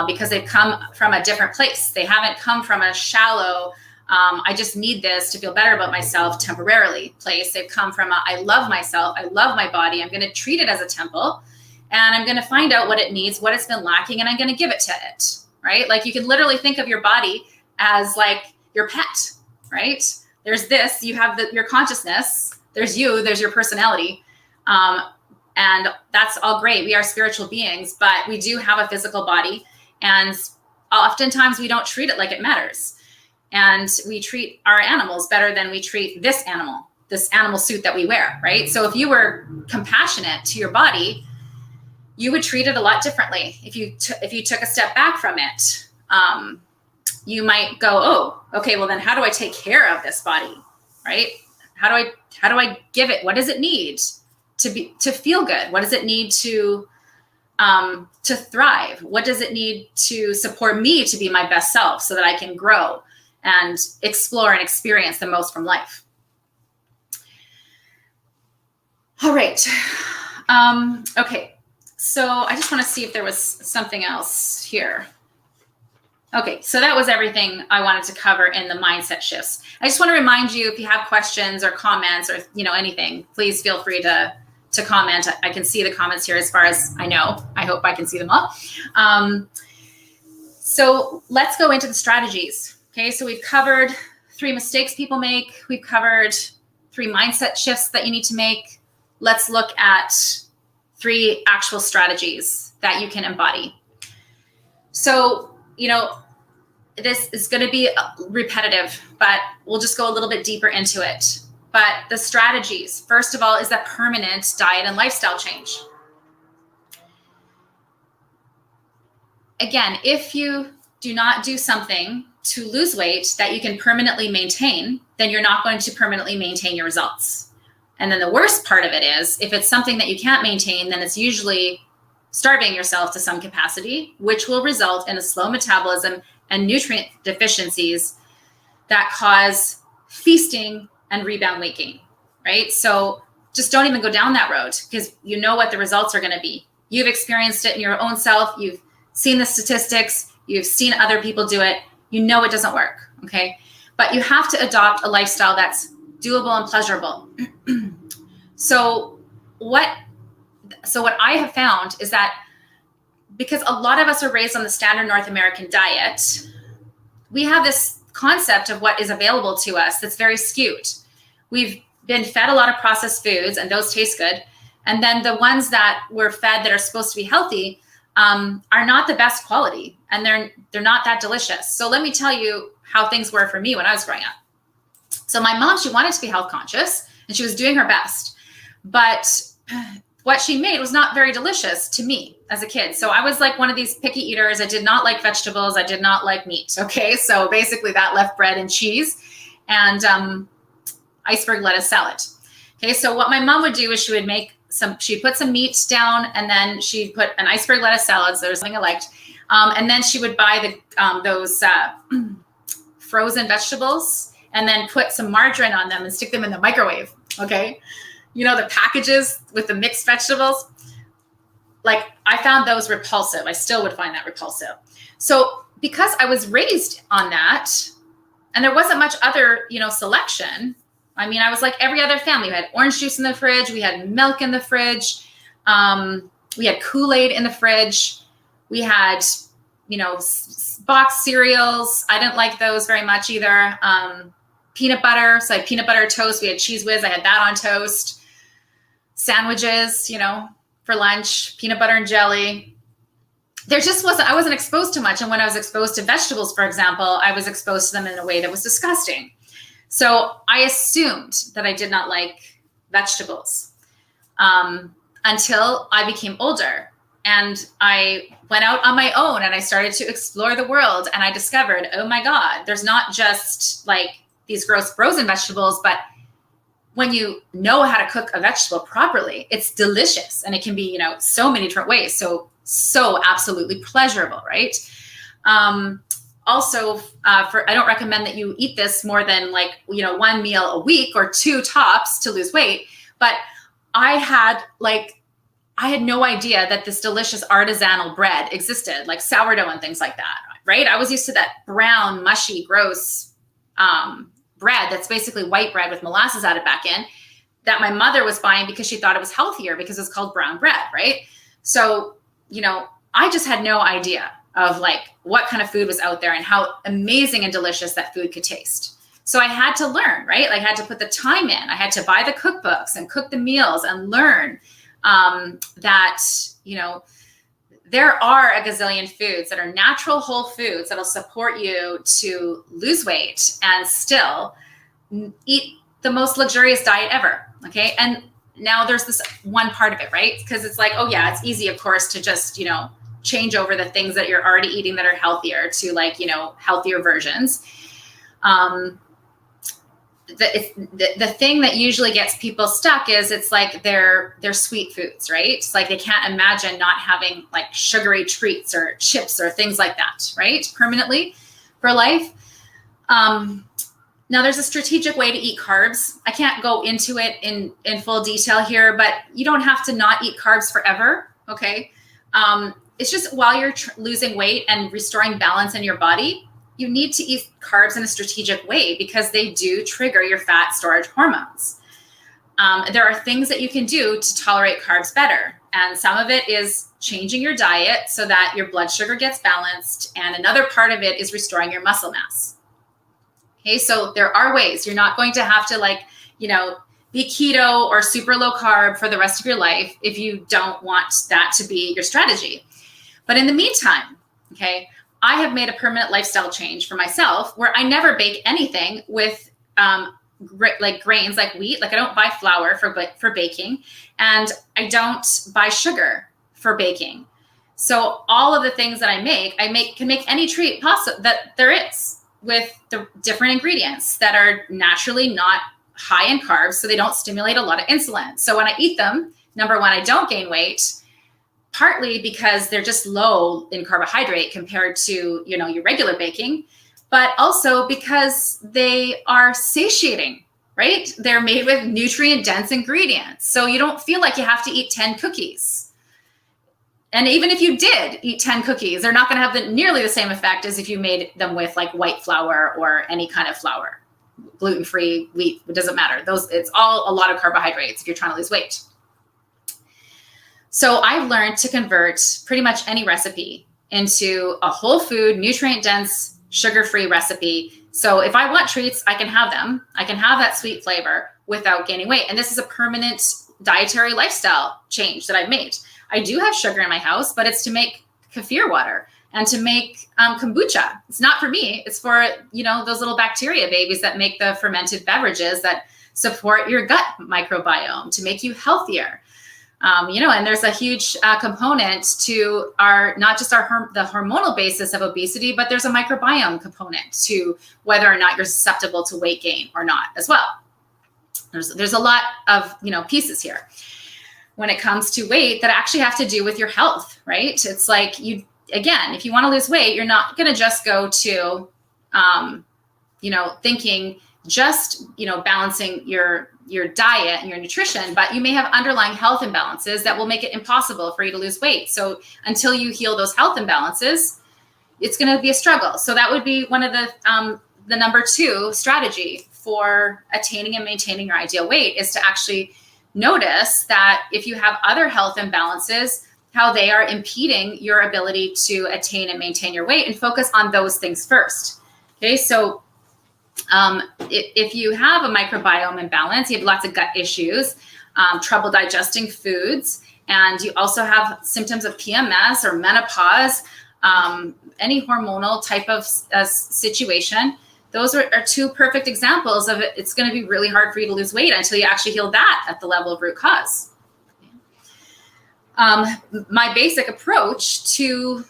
because they've come from a different place. They haven't come from a shallow, I just need this to feel better about myself temporarily place. They've come from I love myself. I love my body. I'm going to treat it as a temple and I'm going to find out what it needs, what it's been lacking, and I'm going to give it to it, right? Like you can literally think of your body as like your pet, right? There's this, you have your consciousness, there's you, there's your personality. And that's all great. We are spiritual beings, but we do have a physical body. And oftentimes we don't treat it like it matters. And we treat our animals better than we treat this animal suit that we wear, right? So if you were compassionate to your body, you would treat it a lot differently. If you took a step back from it, you might go, oh, okay, well then how do I take care of this body, right? How do I give it? What does it need to feel good? What does it need to thrive? What does it need to support me to be my best self so that I can grow and explore and experience the most from life? All right. Okay. So I just want to see if there was something else here. Okay, so that was everything I wanted to cover in the mindset shifts. I just want to remind you, if you have questions or comments or anything, please feel free to comment. I can see the comments here as far as I know. I hope I can see them all. So let's go into the strategies. Okay, so we've covered 3 mistakes people make. We've covered 3 mindset shifts that you need to make. Let's look at 3 actual strategies that you can embody. So, this is going to be repetitive, but we'll just go a little bit deeper into it. But the strategies, first of all, is that permanent diet and lifestyle change. Again, if you do not do something to lose weight that you can permanently maintain, then you're not going to permanently maintain your results. And then the worst part of it is, if it's something that you can't maintain, then it's usually starving yourself to some capacity, which will result in a slow metabolism and nutrient deficiencies that cause feasting and rebound weight gain, right? So just don't even go down that road, because you know what the results are going to be. You've experienced it in your own self. You've seen the statistics. You've seen other people do it. You know it doesn't work, okay? But you have to adopt a lifestyle that's doable and pleasurable. So what I have found is that because a lot of us are raised on the standard North American diet, we have this concept of what is available to us that's very skewed. We've been fed a lot of processed foods, and those taste good. And then the ones that we're fed that are supposed to be healthy are not the best quality, and they're not that delicious. So let me tell you how things were for me when I was growing up. So my mom, she wanted to be health conscious, and she was doing her best. But what she made was not very delicious to me as a kid. So I was like one of these picky eaters. I did not like vegetables. I did not like meat. Okay. So basically that left bread and cheese and iceberg lettuce salad. Okay. So what my mom would do is she'd put some meat down, and then she'd put an iceberg lettuce salad. So there was something I liked. And then she would buy those frozen vegetables and then put some margarine on them and stick them in the microwave. Okay. The packages with the mixed vegetables, like I found those repulsive. I still would find that repulsive. So because I was raised on that, and there wasn't much other, selection. I mean, I was like every other family. We had orange juice in the fridge. We had milk in the fridge. We had Kool-Aid in the fridge. We had, boxed cereals. I didn't like those very much either. Peanut butter. So I had peanut butter toast. We had Cheese Whiz. I had that on toast. Sandwiches, for lunch, peanut butter and jelly. I wasn't exposed to much. And when I was exposed to vegetables, for example, I was exposed to them in a way that was disgusting. So I assumed that I did not like vegetables until I became older. And I went out on my own and I started to explore the world. And I discovered, oh my God, there's not just like these gross frozen vegetables, but when you know how to cook a vegetable properly, it's delicious. And it can be, so many different ways. So absolutely pleasurable, right? Also, I don't recommend that you eat this more than one meal a week or two tops to lose weight. But I had no idea that this delicious artisanal bread existed, like sourdough and things like that, right? I was used to that brown, mushy, gross bread that's basically white bread with molasses added back in that my mother was buying because she thought it was healthier because it's called brown bread, right? So, I just had no idea of what kind of food was out there and how amazing and delicious that food could taste. So I had to learn, right? I had to put the time in. I had to buy the cookbooks and cook the meals and learn that, there are a gazillion foods that are natural whole foods that'll support you to lose weight and still eat the most luxurious diet ever. Okay. And now there's this one part of it, right? Because it's like, oh yeah, it's easy, of course, to just, change over the things that you're already eating that are healthier to healthier versions. The thing that usually gets people stuck is it's like they're sweet foods, right? It's like they can't imagine not having sugary treats or chips or things like that, right? Permanently for life. Now there's a strategic way to eat carbs. I can't go into it in full detail here, but you don't have to not eat carbs forever, okay? It's just while you're losing weight and restoring balance in your body, you need to eat carbs in a strategic way because they do trigger your fat storage hormones. There are things that you can do to tolerate carbs better. And some of it is changing your diet so that your blood sugar gets balanced. And another part of it is restoring your muscle mass. Okay, so there are ways. You're not going to have to be keto or super low carb for the rest of your life if you don't want that to be your strategy. But in the meantime, okay, I have made a permanent lifestyle change for myself where I never bake anything with grains like wheat. I don't buy flour for baking, and I don't buy sugar for baking. So all of the things that I can make any treat possible that there is with the different ingredients that are naturally not high in carbs, so they don't stimulate a lot of insulin. So when I eat them, number one, I don't gain weight. Partly because they're just low in carbohydrate compared to, your regular baking, but also because they are satiating, right? They're made with nutrient-dense ingredients. So you don't feel like you have to eat 10 cookies. And even if you did eat 10 cookies, they're not going to have nearly the same effect as if you made them with white flour or any kind of flour, gluten-free, wheat, it doesn't matter. It's all a lot of carbohydrates if you're trying to lose weight. So I've learned to convert pretty much any recipe into a whole food, nutrient-dense, sugar-free recipe. So if I want treats, I can have them. I can have that sweet flavor without gaining weight. And this is a permanent dietary lifestyle change that I've made. I do have sugar in my house, but it's to make kefir water and to make kombucha. It's not for me. It's for, those little bacteria babies that make the fermented beverages that support your gut microbiome to make you healthier. And there's a huge component to not just the hormonal basis of obesity, but there's a microbiome component to whether or not you're susceptible to weight gain or not as well. There's a lot of, pieces here when it comes to weight that actually have to do with your health, right? It's like if you want to lose weight, you're not going to just go to, thinking just, balancing your diet and your nutrition, but you may have underlying health imbalances that will make it impossible for you to lose weight. So until you heal those health imbalances, it's going to be a struggle. So that would be one of the number 2 strategy for attaining and maintaining your ideal weight is to actually notice that if you have other health imbalances, how they are impeding your ability to attain and maintain your weight, and focus on those things first. Okay, so if you have a microbiome imbalance, you have lots of gut issues, trouble digesting foods, and you also have symptoms of PMS or menopause, any hormonal type of situation, those are two perfect examples of it. It's going to be really hard for you to lose weight until you actually heal that at the level of root cause. My basic approach to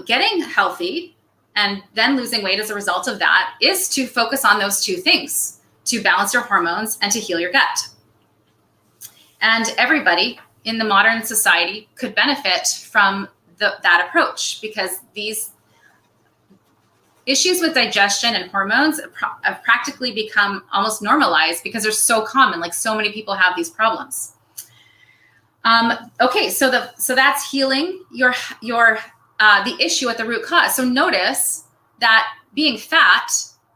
getting healthy and then losing weight as a result of that is to focus on those two things, to balance your hormones and to heal your gut. And everybody in the modern society could benefit from that approach, because these issues with digestion and hormones have practically become almost normalized because they're so common. Like, so many people have these problems. Okay, so that's healing the issue at the root cause. So notice that being fat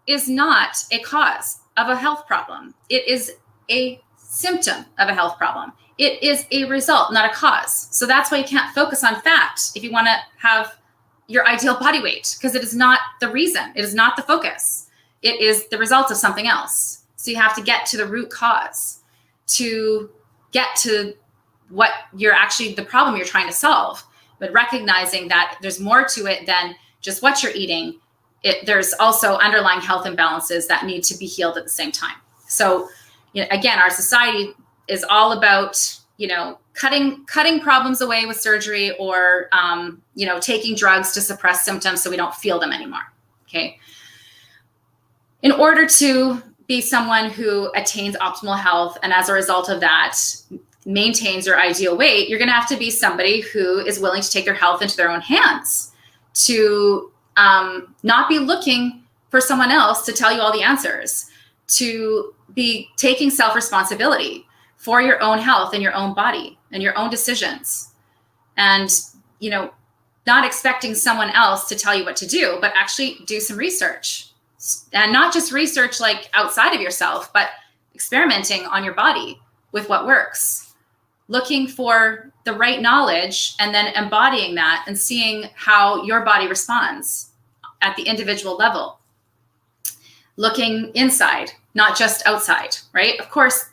is not a cause of a health problem. It is a symptom of a health problem. It is a result, not a cause. So that's why you can't focus on fat if you want to have your ideal body weight, because it is not the reason. It is not the focus. It is the result of something else. So you have to get to the root cause to get to what the problem you're trying to solve. But recognizing that there's more to it than just what you're eating. There's also underlying health imbalances that need to be healed at the same time. So, again, our society is all about, cutting problems away with surgery, or, taking drugs to suppress symptoms so we don't feel them anymore. Okay. In order to be someone who attains optimal health, and as a result of that, maintains your ideal weight, you're going to have to be somebody who is willing to take their health into their own hands, to not be looking for someone else to tell you all the answers, to be taking self-responsibility for your own health and your own body and your own decisions, and not expecting someone else to tell you what to do, but actually do some research, and not just research like outside of yourself, but experimenting on your body with what works, looking for the right knowledge and then embodying that and seeing how your body responds at the individual level. Looking inside, not just outside, right? Of course,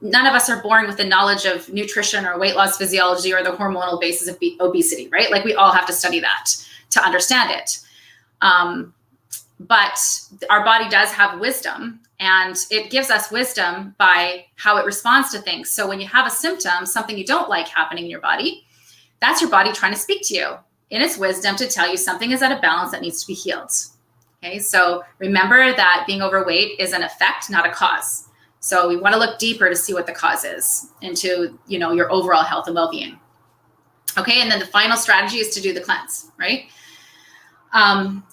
none of us are born with the knowledge of nutrition or weight loss physiology or the hormonal basis of obesity, right? Like, we all have to study that to understand it. But our body does have wisdom, and it gives us wisdom by how it responds to things. So when you have a symptom, something you don't like happening in your body, that's your body trying to speak to you in its wisdom to tell you something is at a balance that needs to be healed. Okay, so remember that being overweight is an effect, not a cause. So we want to look deeper to see what the cause is into, your overall health and well-being. Okay, and then the final strategy is to do the cleanse, right?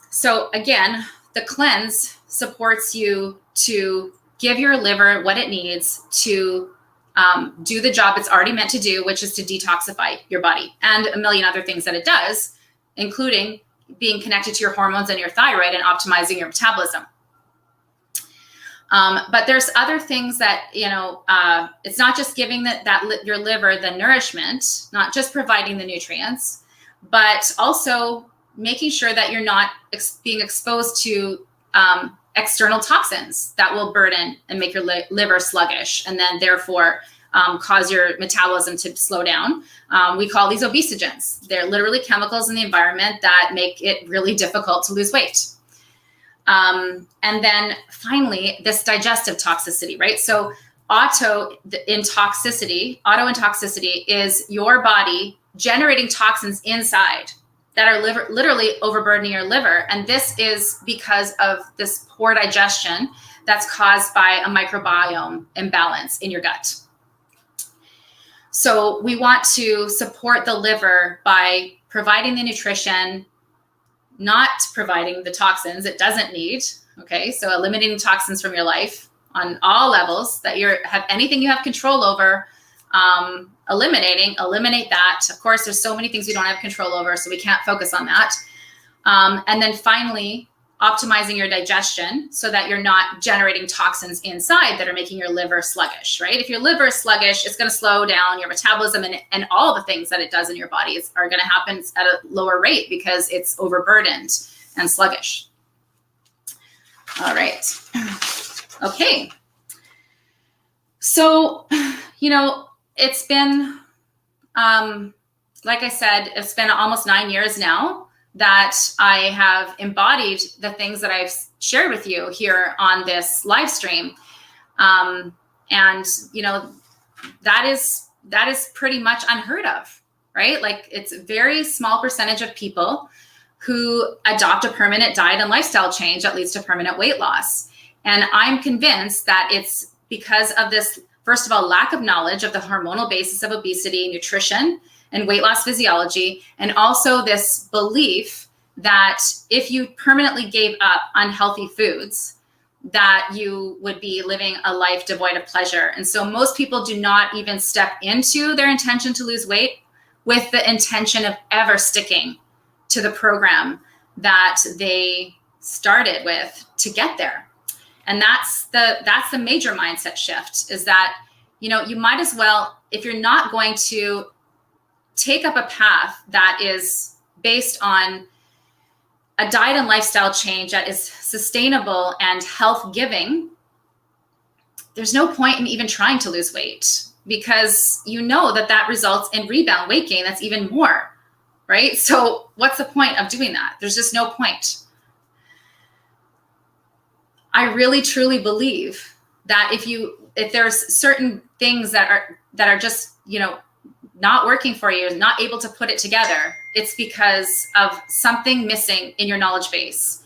So again, the cleanse supports you to give your liver what it needs to do the job it's already meant to do, which is to detoxify your body, and a million other things that it does, including being connected to your hormones and your thyroid and optimizing your metabolism. But there's other things that, it's not just giving your liver the nourishment, not just providing the nutrients, but also making sure that you're not being exposed to external toxins that will burden and make your liver sluggish, and then therefore cause your metabolism to slow down. We call these obesogens. They're literally chemicals in the environment that make it really difficult to lose weight. And then finally, this digestive toxicity, right? So autointoxicity is your body generating toxins inside that are literally overburdening your liver. And this is because of this poor digestion that's caused by a microbiome imbalance in your gut. So we want to support the liver by providing the nutrition, not providing the toxins it doesn't need. Okay, so eliminating toxins from your life on all levels that have anything you have control over, eliminate that. Of course, there's so many things we don't have control over, so we can't focus on that. And then finally, optimizing your digestion so that you're not generating toxins inside that are making your liver sluggish, right? If your liver is sluggish, it's going to slow down your metabolism, and all the things that it does in your body are going to happen at a lower rate because it's overburdened and sluggish. All right. Okay. So, it's been, like I said, it's been almost 9 years now that I have embodied the things that I've shared with you here on this live stream. And, that is pretty much unheard of, right? Like, it's a very small percentage of people who adopt a permanent diet and lifestyle change that leads to permanent weight loss. And I'm convinced that it's because of this, first of all, lack of knowledge of the hormonal basis of obesity, nutrition, and weight loss physiology, and also this belief that if you permanently gave up unhealthy foods, that you would be living a life devoid of pleasure. And so most people do not even step into their intention to lose weight with the intention of ever sticking to the program that they started with to get there. And that's the major mindset shift, is that, you might as well, if you're not going to take up a path that is based on a diet and lifestyle change that is sustainable and health giving, there's no point in even trying to lose weight, because that results in rebound weight gain that's even more, right? So what's the point of doing that? There's just no point. I really truly believe that if there's certain things that are just, not working for you, not able to put it together, it's because of something missing in your knowledge base,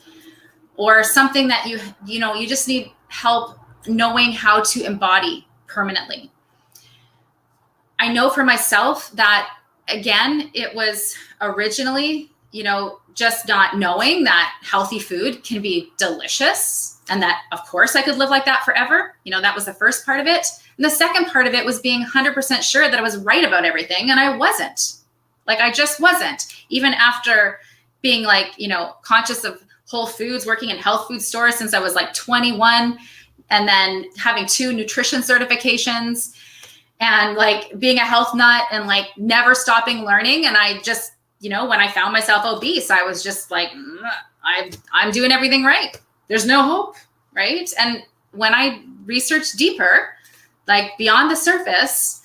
or something that you just need help knowing how to embody permanently. I know for myself that, again, it was originally, just not knowing that healthy food can be delicious, and that, of course, I could live like that forever. That was the first part of it. And the second part of it was being 100% sure that I was right about everything. And I wasn't. I just wasn't. Even after being conscious of whole foods, working in health food stores since I was 21, and then having 2 nutrition certifications, and being a health nut, and never stopping learning. And I just, when I found myself obese, I was just I'm doing everything right. There's no hope, right? And when I researched deeper, beyond the surface,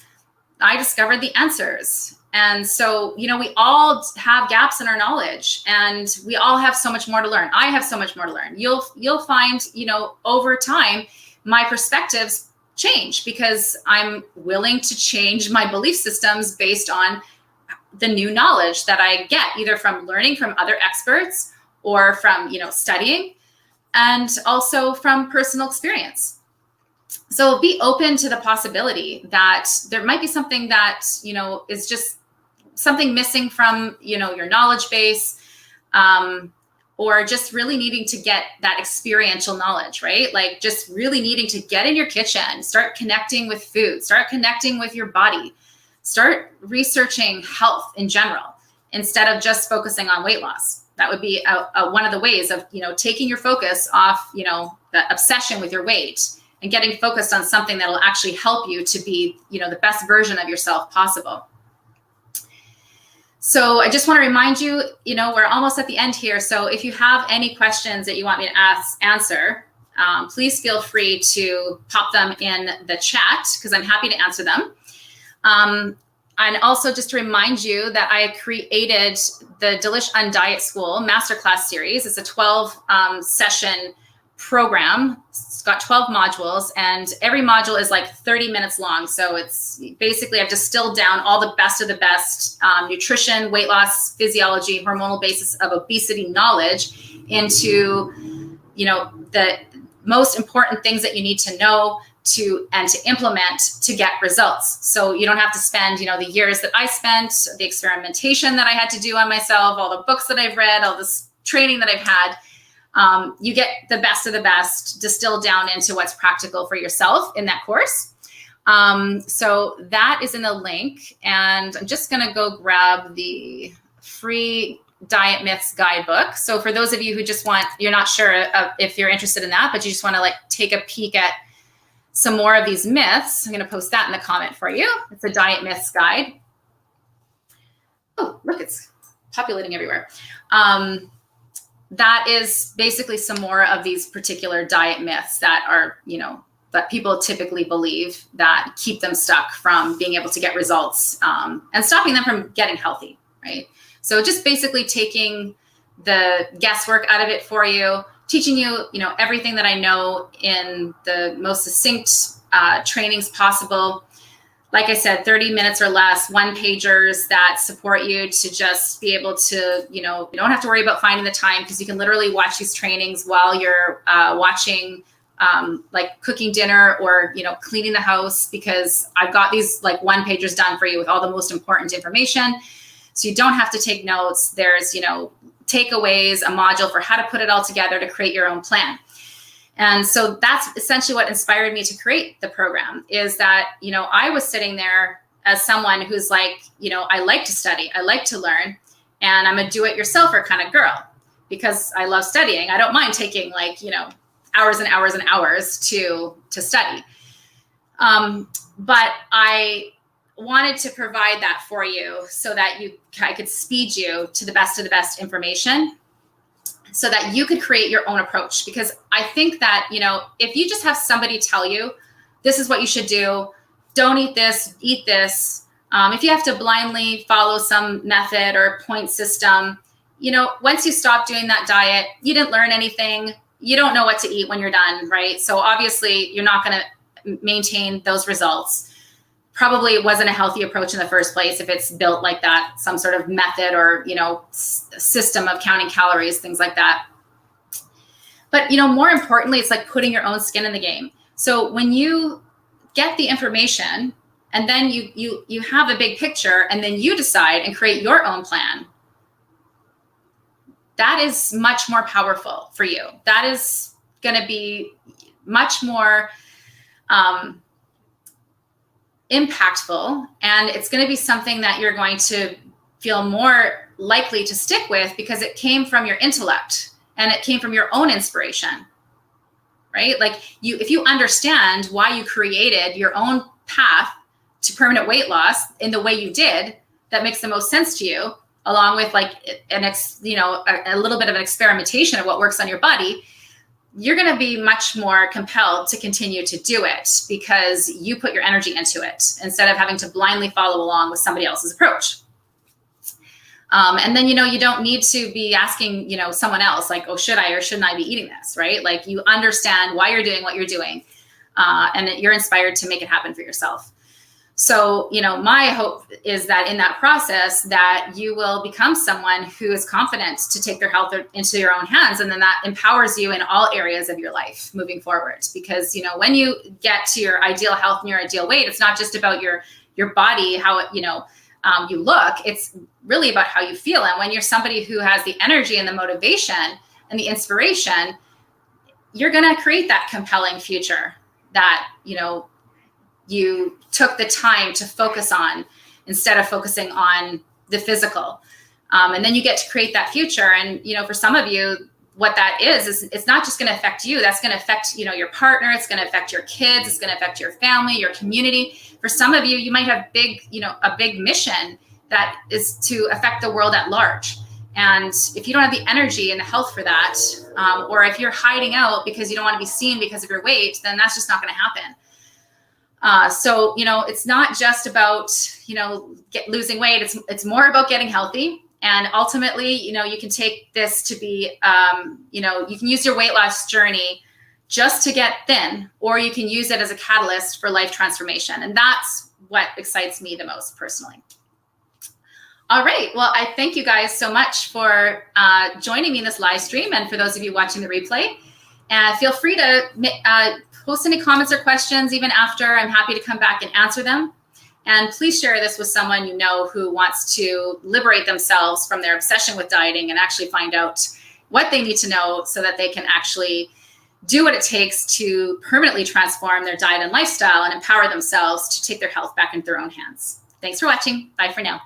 I discovered the answers. And so, we all have gaps in our knowledge, and we all have so much more to learn. I have so much more to learn. You'll find, over time, my perspectives change, because I'm willing to change my belief systems based on the new knowledge that I get, either from learning from other experts, or from, studying, and also from personal experience. So be open to the possibility that there might be something that, is just something missing from, your knowledge base, or just really needing to get that experiential knowledge, right? Just really needing to get in your kitchen, start connecting with food, start connecting with your body, start researching health in general, instead of just focusing on weight loss. That would be one of the ways of, taking your focus off, the obsession with your weight, and getting focused on something that will actually help you to be, the best version of yourself possible. So I just want to remind you, we're almost at the end here. So if you have any questions that you want me to answer, please feel free to pop them in the chat, because I'm happy to answer them. And also just to remind you that I created the Delish Undiet School Masterclass Series. It's a 12 session program. It's got 12 modules, and every module is 30 minutes long. So it's basically, I've distilled down all the best of the best nutrition, weight loss, physiology, hormonal basis of obesity knowledge into, the most important things that you need to know to implement to get results. So you don't have to spend, the years that I spent, the experimentation that I had to do on myself, all the books that I've read, all this training that I've had. You get the best of the best distilled down into what's practical for yourself in that course. So that is in the link, and I'm just going to go grab the free Diet Myths guidebook. So for those of you who just you're not sure if you're interested in that, but you just want to like take a peek at some more of these myths, I'm going to post that in the comment for you. It's a Diet Myths guide. Oh, look, it's populating everywhere. That is basically some more of these particular diet myths that are, that people typically believe that keep them stuck from being able to get results and stopping them from getting healthy, right? So just basically taking the guesswork out of it for you, teaching you, everything that I know in the most succinct trainings possible. Like I said, 30 minutes or less, one-pagers that support you to just be able to, you don't have to worry about finding the time, because you can literally watch these trainings while you're watching like cooking dinner or, cleaning the house, because I've got these like one-pagers done for you with all the most important information. So you don't have to take notes. There's, takeaways, a module for how to put it all together to create your own plan. And so that's essentially what inspired me to create the program, is that, I was sitting there as someone who's like, I like to study, I like to learn, and I'm a do-it-yourselfer kind of girl because I love studying. I don't mind taking like, hours and hours and hours to study. But I wanted to provide that for you so that I could speed you to the best information, so that you could create your own approach. Because I think that, if you just have somebody tell you, this is what you should do, don't eat this, eat this. If you have to blindly follow some method or point system, once you stop doing that diet, you didn't learn anything. You don't know what to eat when you're done, right? So obviously you're not going to maintain those results. Probably it wasn't a healthy approach in the first place if it's built like that, some sort of method or, system of counting calories, things like that. But, more importantly, it's like putting your own skin in the game. So when you get the information and then you have a big picture and then you decide and create your own plan, that is much more powerful for you. That is going to be much more impactful, and it's going to be something that you're going to feel more likely to stick with because it came from your intellect and it came from your own inspiration, right? Like if you understand why you created your own path to permanent weight loss in the way you did, that makes the most sense to you, along with like a little bit of an experimentation of what works on your body, you're going to be much more compelled to continue to do it because you put your energy into it instead of having to blindly follow along with somebody else's approach. And then, you don't need to be asking, someone else like, oh, should I or shouldn't I be eating this, right? Like you understand why you're doing what you're doing and you're inspired to make it happen for yourself. So, my hope is that in that process that you will become someone who is confident to take their health into your own hands. And then that empowers you in all areas of your life moving forward. Because, when you get to your ideal health and your ideal weight, it's not just about your body, how it, you look, it's really about how you feel. And when you're somebody who has the energy and the motivation and the inspiration, you're going to create that compelling future that, you took the time to focus on instead of focusing on the physical. And then you get to create that future. And, for some of you, what that is it's not just going to affect you. That's going to affect, your partner. It's going to affect your kids. It's going to affect your family, your community. For some of you, you might have a big mission that is to affect the world at large. And if you don't have the energy and the health for that, or if you're hiding out because you don't want to be seen because of your weight, then that's just not going to happen. So, it's not just about, losing weight. It's more about getting healthy. And ultimately, you can take this to be, you can use your weight loss journey just to get thin, or you can use it as a catalyst for life transformation. And that's what excites me the most personally. All right. Well, I thank you guys so much for joining me in this live stream. And for those of you watching the replay, feel free to post any comments or questions even after. I'm happy to come back and answer them. And please share this with someone who wants to liberate themselves from their obsession with dieting and actually find out what they need to know so that they can actually do what it takes to permanently transform their diet and lifestyle and empower themselves to take their health back into their own hands. Thanks for watching. Bye for now.